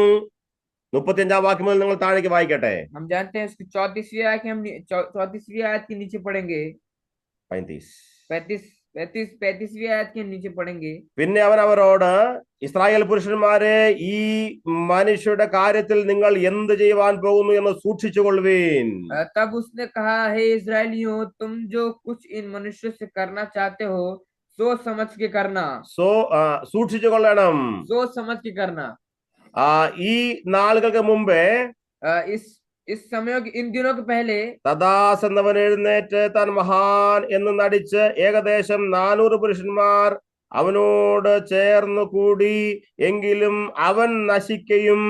35-ാം വാക്യം മുതൽ നിങ്ങൾ താഴേക്ക് വായിക്കട്ടെ। हम जानते हैं उसकी 34वीं आयत के नीचे पढ़ेंगे। 35वीं आयत के नीचे पढ़ेंगे। പിന്നെ അവൻ അവരോട്, ഇസ്രായേൽ പുരുഷന്മാരെ, ഈ മനുഷ്യരുടെ കാര്യത്തിൽ നിങ്ങൾ എന്ത് ചെയ്യുവാൻ പോകുന്നു എന്ന് സൂക്ഷിച്ചുകൊള്ളുവീൻ। तब उसने कहा, हे इस्राएलियों, तुम जो कुछ इन मनुष्यों से करना चाहते हो सोच समझ के करना। സൂക്ഷിച്ചുകൊള്ളണം। सोच समझ के करना। ഈ നാളുകൾക്ക് മുമ്പേ इस इस समय इन दिनों के पहले തദാസ് എന്നവൻ എഴുന്നേറ്റ് താൻ മഹാൻ എന്ന് നടിച്ച് ഏകദേശം 400 പുരുഷന്മാർ അവനോട് ചേർന്ന് കൂടി. എങ്കിലും അവൻ നശിക്കുകയും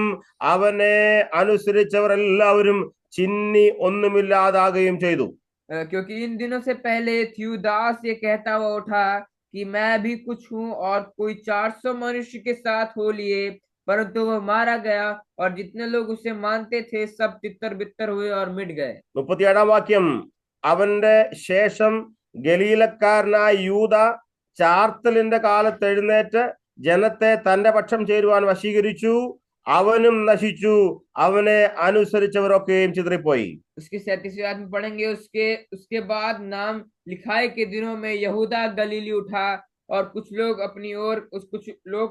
അവനെ അനുസരിച്ചവർ എല്ലാവരും ചിന്നി ഒന്നുമില്ലാതാകുകയും ചെയ്തു. क्योंकि इन दिनों से पहले थ्यूदास ये कहता हुआ उठा कि मैं भी कुछ हूँ और कोई 400 मनुष्य के साथ हो लिए, परंतु वह मारा गया और जितने लोग उसे मानते थे सब तितर बितर हुए और मिट गए. 37 വാക്യം, അവന്റെ ശേഷം ഗലീലക്കാരനായ യൂദ ചാർത്തലിന്റെ കാലത്ത് എഴുന്നേറ്റ് ജനത്തെ തന്റെ പക്ഷം ചേരുവാൻ വശീകരിച്ചു. അവനും നശിച്ചു, അവനെ അനുസരിച്ചവരൊക്കെയും ചിതറിപ്പോയി. उसकी 37वीं आयत में पढ़ेंगे, उसके बाद नाम लिखाई के दिनों में यहूदा गलीली उठा और कुछ लोग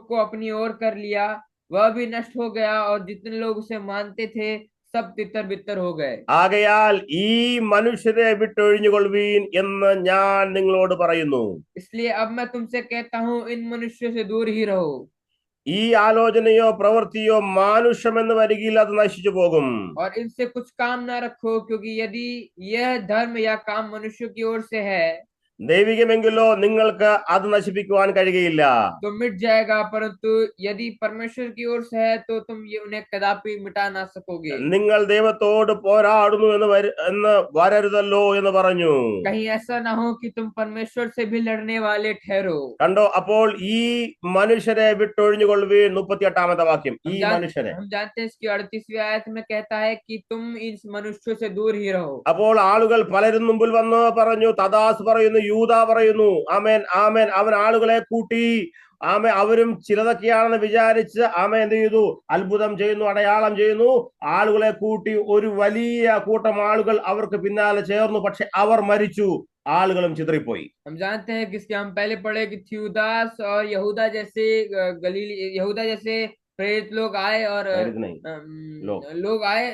को अपनी ओर कर लिया, वह भी नष्ट हो गया और जितने लोग उसे मानते थे सब तितर बितर हो गए. ആകയാൽ ഈ മനുഷ്യരെ വിട്ടൊഴിഞ്ഞുകൊള്ളുവീൻ എന്ന് ഞാൻ നിങ്ങളോട് പറയുന്നു. इसलिए अब मैं तुमसे कहता हूँ, इन मनुष्यों से दूर ही रहो. ഈ ആലോചനയോ പ്രവൃത്തിയോ മാനുഷ്യമെന്ന് വരികിൽ അത് നശിച്ചു പോകും. और इनसे कुछ काम ना रखो, क्योंकि यदि यह धर्म या काम मनुष्य की ओर से है ദൈവികമെങ്കിലോ നിങ്ങൾക്ക് അത് നശിപ്പിക്കുവാൻ കഴിയുകയില്ല. तो मिट जाएगा, परंतु यदि परमेश्वर की ओर से है तो तुम ये उन्हें कदापि मिटा ना सकोगे. നിങ്ങൾ ദൈവത്തോട് പോരാടുന്നു എന്ന് വരരുതല്ലോ എന്ന് പറഞ്ഞു. कहीं ऐसा ना हो कि तुम परमेश्वर से भी लड़ने वाले ठहरो. കണ്ടോ, അപ്പോൾ ഈ മനുഷ്യരെ വിട്ടൊഴിഞ്ഞുകൊള്ളുവീൻ. 38 വാക്യം, ഈ മനുഷ്യരെ. हम जानते हैं इसकी 38वीं आयत में कहता है कि तुम इन मनुष्यों से दूर ही रहो. അപ്പോൾ ആളുകൾ പലരും മുമ്പിൽ വന്ന് പറഞ്ഞു, തദാസ് പറയുന്നു, യൂദ പറയുന്നു, ആമേൻ ആമേൻ. അവൻ ആളുകളെ കൂട്ടി, അവരും ചിലതൊക്കെയാണെന്ന് വിചാരിച്ച് എന്ത് ചെയ്തു? അത്ഭുതം ചെയ്യുന്നു, അടയാളം ചെയ്യുന്നു. ആളുകളെ കൂട്ടി ഒരു വലിയ കൂട്ടം ആളുകൾ അവർക്ക് പിന്നാലെ ചേർന്നു. പക്ഷെ അവർ മരിച്ചു, ആളുകളും ചിതറിപ്പോയി. हम जानते हैं किसके हम पहले पढ़े कि थ्यूदास और यहूदा जैसे प्रेरित लोग आए और लोग आए,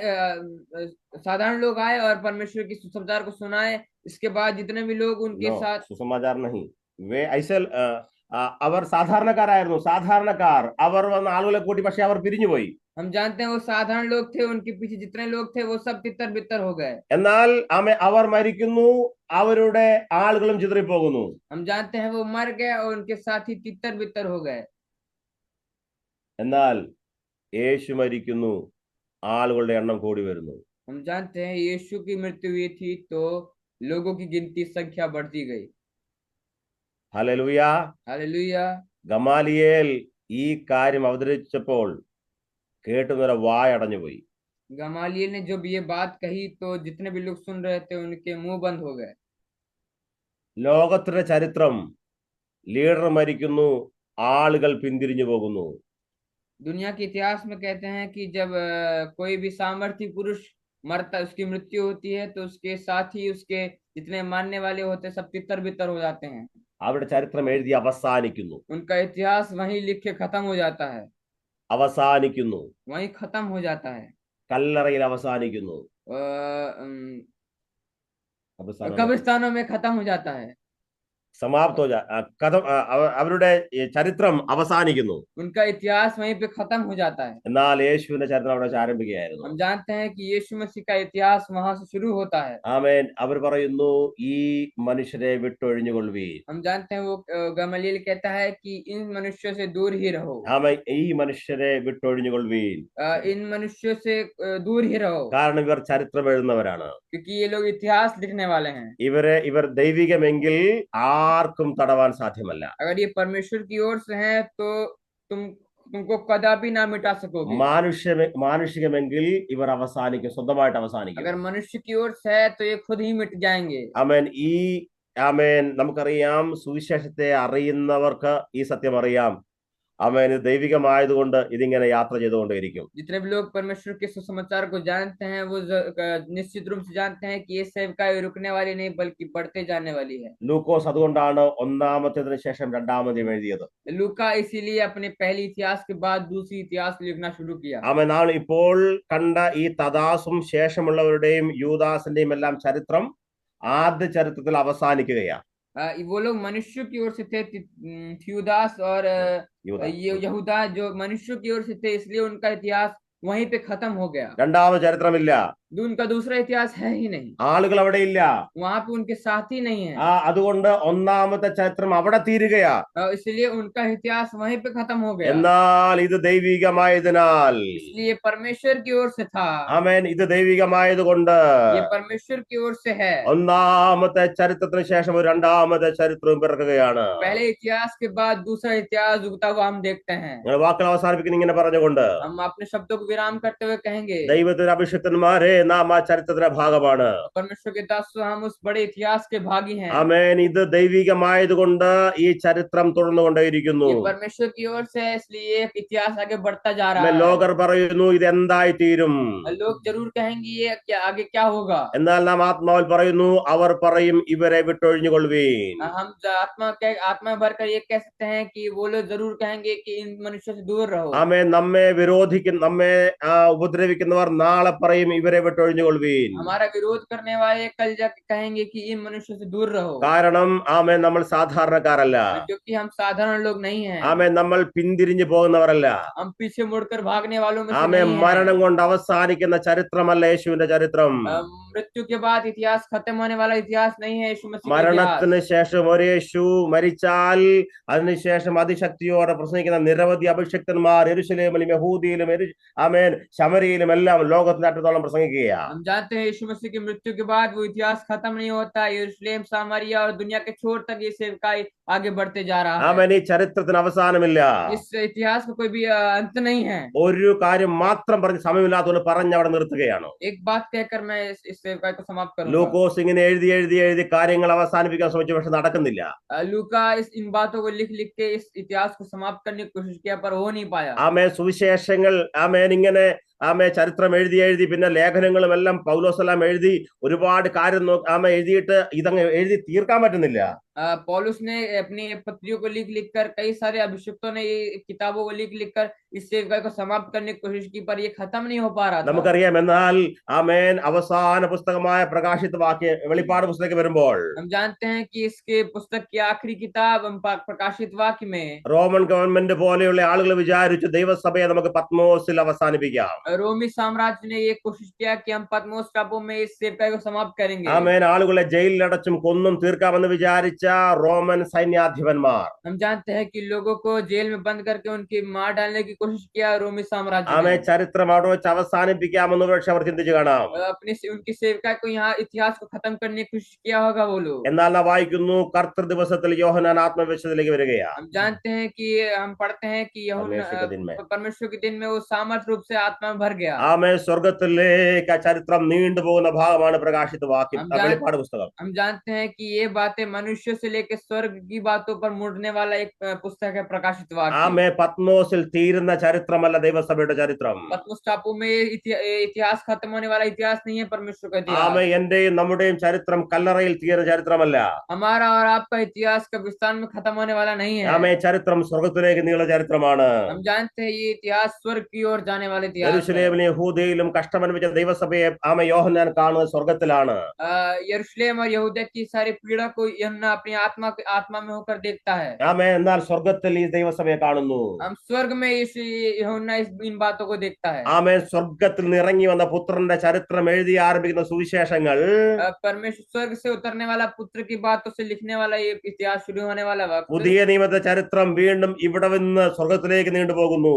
साधारण लोग आए और परमेश्वर की सुसमाचार को सुनाए. इसके बाद जितने भी लोग उनके साथ, സുസമാചാർ नहीं, വേ ഐസൽ അവർ സാധാരണക്കാരായിരുന്നു. സാധാരണക്കാർ അവർ വന്ന ആളുകളെ കൂട്ടി, പക്ഷെ അവർ പിരിഞ്ഞുപോയി. हम जानते हैं वो साधारण लोग थे, उनके पीछे जितने लोग थे वो सब तितर बितर हो गए. എന്നാൽ അവർ മരിക്കുന്നു, അവരുടെ ആളുകളും ചിതറിപ്പോകുന്നു. हम जानते हैं वो मर गए और उनके साथ ही तितर बितर हो गए. എന്നാൽ യേശു മരിക്കുന്നു, ആളുകളുടെ എണ്ണം കൂടി വരുന്നു. हम जानते हैं यीशु की मृत्यु हुई थी तो लोगों की गिनती संख्या बढ़ती गई. Hallelujah, hallelujah. ഗമാലിയേൽ ഈ കാര്യം അവതരിച്ചപ്പോൾ കേട്ടുന്നവരെ വായടഞ്ഞുപോയി. गमालियल ने जब ये बात कही तो जितने भी लोग सुन रहे थे उनके मुंह बंद हो गए. ലോകത്തിന്റെ ചരിത്രം, ലീഡർ മരിക്കുന്നു, ആളുകൾ പിന്തിരിഞ്ഞു പോകുന്നു. दुनिया के इतिहास में कहते हैं कि जब कोई भी सामर्थ्य पुरुष मरता, उसकी मृत्यु होती है तो उसके साथ ही उसके जितने मानने वाले होते हैं सब तितर बितर हो जाते हैं. അവരുടെ ചരിത്രം എഴുതി അവസാനിക്കുന്നു. उनका इतिहास वहीं लिख के खत्म हो जाता है. അവസാനിക്കുന്നു, वहीं खत्म हो जाता है. കല്ലറയിൽ അവസാനിക്കുന്നു, कब्रिस्तानों में खत्म हो जाता है. സമാപ്തോ കഥ, അവരുടെ ചരിത്രം അവസാനിക്കുന്നു. उनका इतिहास वहीं पे खत्म हो जाता है. എന്നാൽ യേശുവിന്റെ ചരിത്രം അവിടെ വെച്ച് ആരംഭിക്കുകയായിരുന്നു. हम जानते हैं कि यीशु मसीह का इतिहास वहां से शुरू होता है. ആമേൻ. അവർ പറയുന്നു, ഈ മനുഷ്യരെ വിട്ടൊഴിഞ്ഞുകൊള്ളുവീൻ. हम जानते हैं वो गमलीएल कहता है कि इन मनुष्यों से दूर ही रहो. ആമേൻ. ഈ മനുഷ്യരെ വിട്ടൊഴിഞ്ഞുകൊള്ളുവീൻ. इन मनुष्यों से दूर ही रहो. കാരണം ഇവർ ചരിത്രം എഴുതുന്നവരാണ്. क्योंकि ये लोग इतिहास लिखने वाले हैं. ഇവർ ദൈവികമെങ്കിൽ ആർക്കും തടവാൻ സാധ്യമല്ല. अगर ये परमेश्वर की ओर से हैं तो तुमको कदापि ना मिटा सकोगे. മാനുഷികമെങ്കിൽ ഇവർ അവസാനിക്കും, സ്വന്തമായിട്ട് അവസാനിക്കും. अगर मनुष्य की ओर से है तो ये खुद ही मिट जाएंगे. ആമേൻ. ആമേൻ. നമുക്കറിയാം, സുവിശേഷത്തെ അറിയുന്നവർക്ക് ഈ സത്യം അറിയാം. ആമേൻ. ഇത് ദൈവികമായതുകൊണ്ട് ഇതിങ്ങനെ യാത്ര ചെയ്തുകൊണ്ടേയിരിക്കും. जितने भी लोग परमेश्वर के सुसमाचार को जानते हैं वो निश्चित रूप से जानते हैं कि ये सेवकाई रुकने वाली नहीं बल्कि बढ़ते जाने वाली है. ലൂക്കോസ് അതുകൊണ്ടാണ് ഒന്നാമത്തേതിന് ശേഷം രണ്ടാമതേം എഴുതിയത്. लूका इसीलिए अपने पहले इतिहास के बाद दूसरी इतिहास लिखना शुरू किया. ആമേൻ. നാം ഇപ്പോൾ കണ്ട ഈ തദാസും ശേഷമുള്ളവരുടെയും യൂദാസിന്റെയും എല്ലാം ചരിത്രം ആദ്യ ചരിത്രത്തിൽ അവസാനിക്കുകയാണ്. वो लोग मनुष्य की ओर से थे, थ्यूदास और यहूदा जो मनुष्य की ओर से थे, इसलिए उनका इतिहास वहीं पे खत्म हो गया। രണ്ടാമത് ചരിത്രമില്ല. उनका दूसरा इतिहास है ही नहीं, ആളുകൾ അവിടെ ഇല്ല. वहां पे उनके साथी नहीं है। അതുകൊണ്ട് ഒന്നാമത്തെ ചരിത്രം അവിടെ തീരുകയാ. इसलिए उनका इतिहास वहीं पे खत्म हो गया। എന്നാൽ ഇത് ദൈവികമായതിനാൽ, इसलिए परमेश्वर की ओर से था, ആമേൻ, ഇത് ദൈവികമായതുകൊണ്ട് ये परमेश्वर की ओर से है। ഒന്നാമത്തെ ചരിത്രത്തിന് ശേഷം ഒരു രണ്ടാമത്തെ ചരിത്രവും പിറക്കുകയാണ്. पहले इतिहास के बाद दूसरा इतिहास उगता हुआ हम देखते हैं। നിങ്ങൾ വാക്കുകൾ അവസാനിപ്പിക്കുന്ന ഇങ്ങനെ പറഞ്ഞുകൊണ്ട്, हम अपने शब्दों को विराम करते हुए कहेंगे, ദൈവത്തിന്റെ അഭിഷിക്തന്മാരെ, നാം ആ ചരിത്രത്തിന്റെ ഭാഗമാണ്. परमेश्वर के दासों, हम उस बड़े इतिहास के भागी हैं। ആമേൻ, ഇത് ദൈവികമായതുകൊണ്ട് ഈ ചരിത്രം തുടർന്നുകൊണ്ടേയിരിക്കുന്നു. ये परमेश्वर की ओर से है, इसलिए एक इतिहास आगे बढ़ता जा रहा ആമേൻ, है। ലോകർ പറയുന്നു ഇത് എന്തായി തീരും. लोग जरूर कहेंगे ये क्या आगे क्या होगा। എന്നാൽ നാം ആത്മാവിൽ പറയുന്നു, അവർ പറയും ഇവരെ വിട്ടൊഴിഞ്ഞുകൊള്ളുവീൻ. हम आत्मा भर कर ये कह सकते हैं कि वो लोग जरूर कहेंगे कि इन मनुष्यों से दूर रहो। ആമേൻ, നമ്മെ ഉപദ്രവിക്കുന്നവർ നാളെ പറയും ഇവരെ വിട്ടൊഴിഞ്ഞുകൊള്ളുവീൻ. हमारा विरोध करने वाले कल जाके कहेंगे कि इन मनुष्यों से दूर रहो। കാരണം ആമേൻ, നമ്മൾ സാധാരണക്കാരല്ല. क्योंकि हम साधारण लोग नहीं हैं। ആമേൻ, നമ്മൾ പിന്തിരിഞ്ഞു പോകുന്നവരല്ല. हम पीछे मुड़कर भागने वालों में से ആമേൻ, नहीं हैं। മരണം കൊണ്ട് അവസാനിക്കുന്ന ചരിത്രമല്ല യേശുവിന്റെ ചരിത്രം. मृत्यु के बाद इतिहास खत्म होने वाला इतिहास नहीं है यीशु मसीह का इतिहास। മരണത്തിന് ശേഷം ഒരു യേശു മരിച്ചാൽ അതിനുശേഷം അതിശക്തിയോടെ പ്രസംഗിക്കുന്ന നിരവധി അഭിഷിക്തന്മാർ യെരൂശലേമിലും യഹൂദിയിലും ആമേൻ ശമരിയിലും എല്ലാം ലോകത്തിന്റെ അറ്റത്തോളം പ്രസംഗിക്കുകയാണ്. हम जानते हैं यीशु मसीह की मृत्यु के बाद वो इतिहास खत्म नहीं होता। यरूशलेम, सामरिया और दुनिया के छोर तक ये सेवकाई आगे बढ़ते जा रहा है। ആമേൻ, ഈ ചരിത്രത്തിന് അവസാനമില്ല. इस इतिहास का कोई भी अंत नहीं है। ഒരു കാര്യം മാത്രം പറഞ്ഞ് സമയമില്ലാത്തതുകൊണ്ട് പറഞ്ഞ് അവിടെ നിർത്തുകയാണ്. एक बात कहकर मैं इस सेवकाई को समाप्त करूंगा। ലൂക്കോസ് ഇങ്ങനെ എഴുതി കാര്യങ്ങൾ അവസാനിപ്പിക്കാൻ ശ്രമിച്ചു, പക്ഷെ നടക്കുന്നില്ല. लूका इन बातों को लिख के इस इतिहास को समाप्त करने की कोशिश किया पर हो नहीं पाया। ആമേൻ, സുവിശേഷങ്ങൾ ആമേൻ ഇങ്ങനെ ചരിത്രം എഴുതി പിന്നെ ലേഖനങ്ങളും എല്ലാം പൗലോസെല്ലാം എഴുതി ഒരുപാട് കാര്യം എഴുതിയിട്ട് ഇതങ്ങ് എഴുതി തീർക്കാൻ പറ്റുന്നില്ല. पौलुस ने अपनी पत्रियों को लिख कर, कई सारे अभिषिक्तों ने ये किताबों को लिख कर इस सेवकाई को समाप्त करने की कोशिश की पर ये खत्म नहीं हो पा रहा था। നമുക്കറിയാം. എന്നാൽ ആമേൻ, അവസാന പുസ്തകമായ പ്രകാശിത വാക്യ വെളിപ്പാട് പുസ്തകം വരുമ്പോൾ हम जानते हैं कि इसके पुस्तक की आखिरी किताब प्रकाशित वाक्य में റോമൻ ഗവൺമെന്റ് പോലെയുള്ള ആളുകൾ വിചാരിച്ചു ദൈവസഭയെ നമുക്ക് പത്മോസിൽ അവസാനിപ്പിക്കാം. रोमी साम्राज्य ने ये कोशिश किया कि हम पद्मोस टापू में इस सेवकाई को समाप्त करेंगे। ആമേൻ, ആളുകളെ ജയിലിലടച്ചും കൊന്നും തീർക്കാമെന്ന് വിചാരിച്ച റോമൻ സൈന്യാധിപന്മാർ हम जानते हैं कि लोगों को जेल में बंद करके उनकी मार डालने की कोशिश किया रोमी साम्राज्य ആമേൻ, ने। ചരിത്രം അവിടെ വെച്ച് അവസാനിപ്പിക്കാമെന്ന് പക്ഷെ അവർ ചിന്തിച്ചു കാണാം. उनकी सेवकाई को यहाँ इतिहास को खत्म करने की कोशिश किया होगा वो लोग। എന്നാൽ നാം വായിക്കുന്നു, കർത്തൃ ദിവസത്തിൽ യോഹന്നാൻ ആത്മവിശ്വത്തിലേക്ക് വരികയാണ്. हम जानते हैं कि हम पढ़ते हैं कि परमेश्वर के दिन में वो सामर्थ्य रूप से आत्मा में भर गया। ആമേൻ, സ്വർഗത്തിലേക്ക് ആ ചരിത്രം നീണ്ടുപോകുന്ന ഭാഗമാണ് പ്രകാശിത വാക്യം, വെളിപ്പാട് പുസ്തകം. हम जानते हैं कि ये बातें मनुष्य से लेकर स्वर्ग की बातों पर मुड़ने वाला एक पुस्तक है प्रकाशित वाक्य। ആമേൻ, പത്മോസിൽ തീരുന്ന ചരിത്രമല്ല ദൈവസഭയുടെ ചരിത്രം. पत्मोस टापू में इतिहास खत्म होने वाला इतिहास नहीं है परमेश्वर का इतिहास। ആമേൻ, എന്റെയും നമ്മുടെയും ചരിത്രം കല്ലറയിൽ തീരുന്ന ചരിത്രമല്ല. हमारा और आपका इतिहास कब्रिस्तान में खत्म होने वाला नहीं है। ആമേൻ, ചരിത്രം സ്വർഗത്തിലേക്ക് നീളുന്ന ചരിത്രമാണ്. हम जानते हैं ये इतिहास स्वर्ग की ओर जाने वाले इतिहास है। യെരൂശലേമിലും യഹൂദയിലും കഷ്ടമനുഭവിച്ച ദൈവസഭയെ യോഹന്നാൻ കാണുന്നത് സ്വർഗത്തിലാണ്. यरूशलेम और यहूदा की सारी पीड़ा को यूहन्ना अपनी आत्मा में होकर देखता है। ആമേൻ, എന്നാൽ സ്വർഗത്തിൽ ഈ ദൈവസഭയെ കാണുന്നു. हम स्वर्ग में यूहन्ना इन बातों को देखता है। ആമേൻ, സ്വർഗത്തിൽ നിന്ന് ഇറങ്ങി വന്ന പുത്രന്റെ ചരിത്രം എഴുതി ആരംഭിക്കുന്ന സുവിശേഷങ്ങൾ परमेश्वर स्वर्ग से उतरने वाला पुत्र की बातों से लिखने वाला ये इतिहास शुरू होने वाला वक्त। പുതിയ നിയമത്തെ ചരിത്രം വീണ്ടും ഇവിടെ നിന്ന് സ്വർഗത്തിലേക്ക് നീണ്ടുപോകുന്നു.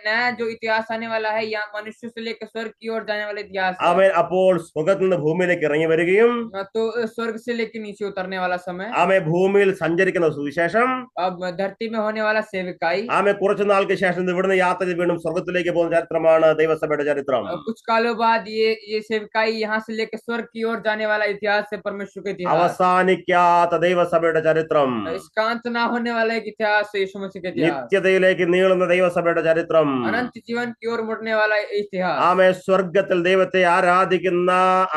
नया जो इतिहास आने वाला है यहाँ मनुष्य से लेकर स्वर्ग की ओर जाने वाला इतिहास है। ആമേൻ, അപ്പോൾ സ്വർഗത്തിൽ നിന്ന് ഭൂമിയിലേക്ക് ഇറങ്ങി വരികയും तो स्वर्ग से लेकर नीचे उतरने वाला समय, ആമേൻ, ഭൂമിയിൽ സഞ്ചരിക്കുന്ന സുവിശേഷം, अब धरती में होने वाला सेवकाई, ആമേൻ, കുറച്ചു നാൾക്ക് ശേഷം ഇവിടുന്ന് യാത്ര ചെയ്ത് വീണ്ടും സ്വർഗത്തിലേക്ക് പോകുന്ന ചരിത്രമാണ് ദൈവസഭയുടെ ചരിത്രം. कुछ कालों बाद ये सेवकाई यहाँ से लेकर स्वर्ग की ओर जाने वाला इतिहास है परमेश्वर का इतिहास। അവസാനിക്കാത്ത ദൈവസഭയുടെ ചരിത്രം, इसका अंत ना होने वाला एक इतिहास है यीशु मसीह का इतिहास। നിത്യതയിലേക്ക് നീളുന്ന ദൈവസഭയുടെ ചരിത്രം, अनंत जीवन की ओर मुड़ने वाला इतिहास। ആമേൻ, സ്വർഗത്തിൽ ദൈവത്തെ ആരാധിക്കുന്ന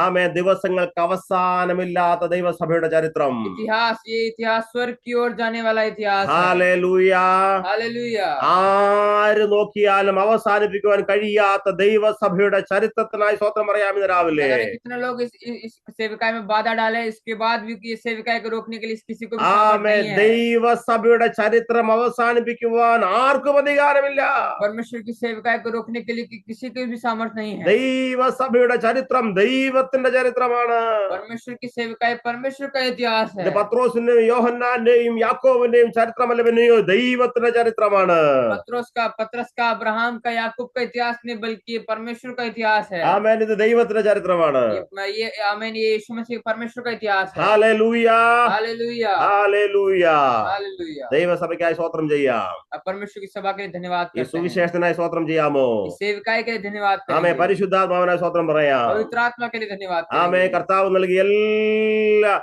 ആമേൻ ദിവസങ്ങൾക്ക് അവസാനമില്ലാത്ത ദൈവസഭയുടെ ചരിത്രം. इतिहास, ये इतिहास स्वर्ग की ओर जाने वाला इतिहास है। ഹല്ലേലൂയ. हालेलुया। ആര് നോക്കിയാലും അവസാനിപ്പിക്കുവാൻ കഴിയാത്ത ദൈവസഭയുടെ ചരിത്രത്തിനായി സ്വതന്ത്രം പറയാമെന്ന് രാവിലെ कितने लोग इस सेविकाई में बाधा डाले, इसके बाद भी ये सेविकाई को रोकने के लिए किसी को भी सामर्थ्य ആമേൻ, नहीं है। ദൈവസഭയുടെ ചരിത്രം അവസാനിപ്പിക്കുവാൻ ആർക്കും അധികാരമില്ല. परमेश्वर की सेविकाई को रोकने रोकने के लिए किसी की भी सामर्थ्य नहीं है। ദൈവസഭയുടെ ചരിത്രം ദൈവത്തിന്റെ ചരിത്രമാണ്. परमेश्वर की सेविकाएं परमेश्वर का इतिहास ഇത് है। പത്രോസിന്റെയും യോഹന്നാന്റെയും യാക്കോബിന്റെയും ചരിത്രമല്ല, പിന്നെയോ ദൈവത്തിന്റെ ചരിത്രമാണ്. पत्रस का अब्राहम का याकूब का इतिहास नहीं बल्कि परमेश्वर का इतिहास है। ആമേൻ. ഇത് ദൈവത്തിന്റെ ചരിത്രമാണ്. ये आमीन, ये यीशु मसीह परमेश्वर का इतिहास है। Hallelujah, hallelujah, hallelujah. हालेलुया। ദൈവസഭയ്ക്കായി സ്തോത്രം ചെയ്യാം. अब परमेश्वर की सभा के लिए धन्यवाद ഈ करते हैं। സുവിശേഷത്തിനായി സ്തോത്രം ചെയ്യാമോ? इस सेविकाई के लिए धन्यवाद ആമേ. करेंगे। പരിശുദ്ധാത്മാവിനായി സ്തോത്രം പറയാം. पवित्र आत्मा के लिए धन्यवाद ആമേ. करेंगे। കർത്താവ് നൽകിയ എല്ലാ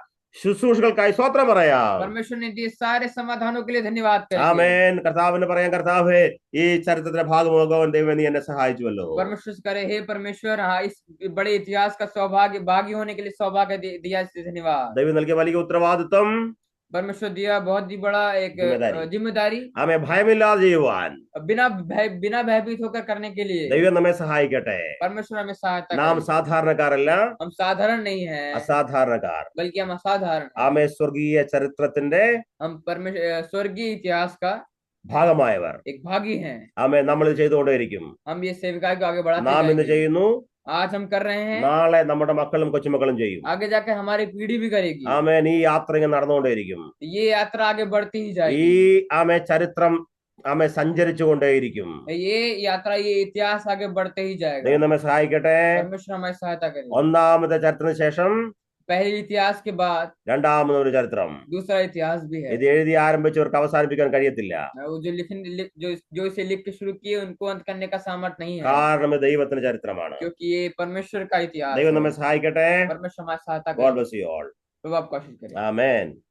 ശുശ്രൂഷകൾക്കായി സ്തോത്രം പറയാം. परमेश्वर ने दिए सारे समाधानों के लिए धन्यवाद करेंगे। ആമേൻ. കർത്താവിന് പറയാം, കർത്താവേ, ഈ ചരിത്രത്തിന്റെ ഭാഗമാകാൻ ദൈവം നീ എന്നെ സഹായിച്ചുവല്ലോ. परमेश्वर से करे, हे परमेश्वर, हाँ, इस बड़े इतिहास का सौभाग्य भागी होने के लिए सौभाग्य दिया, इसलिए धन्यवाद। ദൈവം നൽകിയ വലിയ ഉത്തരവാദിത്വം, परमेश्वर दिया बहुत ही बड़ा एक जिम्मेदारी, ആമേ, ഭയമില്ലാതെ ചെയ്യുവാൻ बिना भयभीत होकर करने के लिए ദൈവം നമ്മെ സഹായിക്കട്ടെ. परमेश्वर हमें सहायता നാം करे। സാധാരണക്കാരല്ല, हम साधारण नहीं है അസാധാരണക്കാർ. बल्कि हम असाधारण हैं। ആമേ. സ്വർഗീയ ചരിത്രത്തിന്റെ हम परमेश्वर स्वर्गीय इतिहास का ഭാഗമായവർ. एक भागी हैं। ആമേ. നമ്മൾ ഇത് ചെയ്തുകൊണ്ടേയിരിക്കും. हम ये सेविका को आगे बढ़ाते നാം ഇന്ന് जाएंगे। ചെയ്യുന്നു, आज हम कर रहे हैं, നാളെ നമ്മുടെ മക്കളും കൊച്ചുമക്കളും ചെയ്യും. आगे जाकर हमारी पीढ़ी भी करेगी। ആമേൻ. ഈ യാത്ര ഇങ്ങനെ നടന്നുകൊണ്ടേയിരിക്കും. ये यात्रा आगे बढ़ती ही ഈ जाएगी। ആമേ ചരിത്രം ആമേ സഞ്ചരിച്ചു കൊണ്ടേയിരിക്കും. ये यात्रा, ये इतिहास आगे बढ़ते ही जाएगा। ദൈവം നമ്മെ സഹായിക്കട്ടെ. परमेश्वर हमारी सहायता करे। ഒന്നാമത്തെ ചരിത്രത്തിന് ശേഷം पहले इतिहास के बाद രണ്ടാമതൊരു ചരിത്രം. दूसरा इतिहास भी है। ഇത് എഴുതി ആരംഭിച്ചവർക്ക് അവസാനിപ്പിക്കാൻ കഴിയത്തില്ല. वो जो इसे लिख के शुरू किए उनको अंत करने का सामर्थ्य नहीं है, കാരണം ഇത് ദൈവത്തിന്റെ ചരിത്രമാണ്. क्योंकि ये परमेश्वर का इतिहास ദൈവം है। നമ്മെ സഹായിക്കട്ടെ. परमेश्वर हमारी सहायता God करे। bless you all. प्रभु आपको आशीष करे। Amen.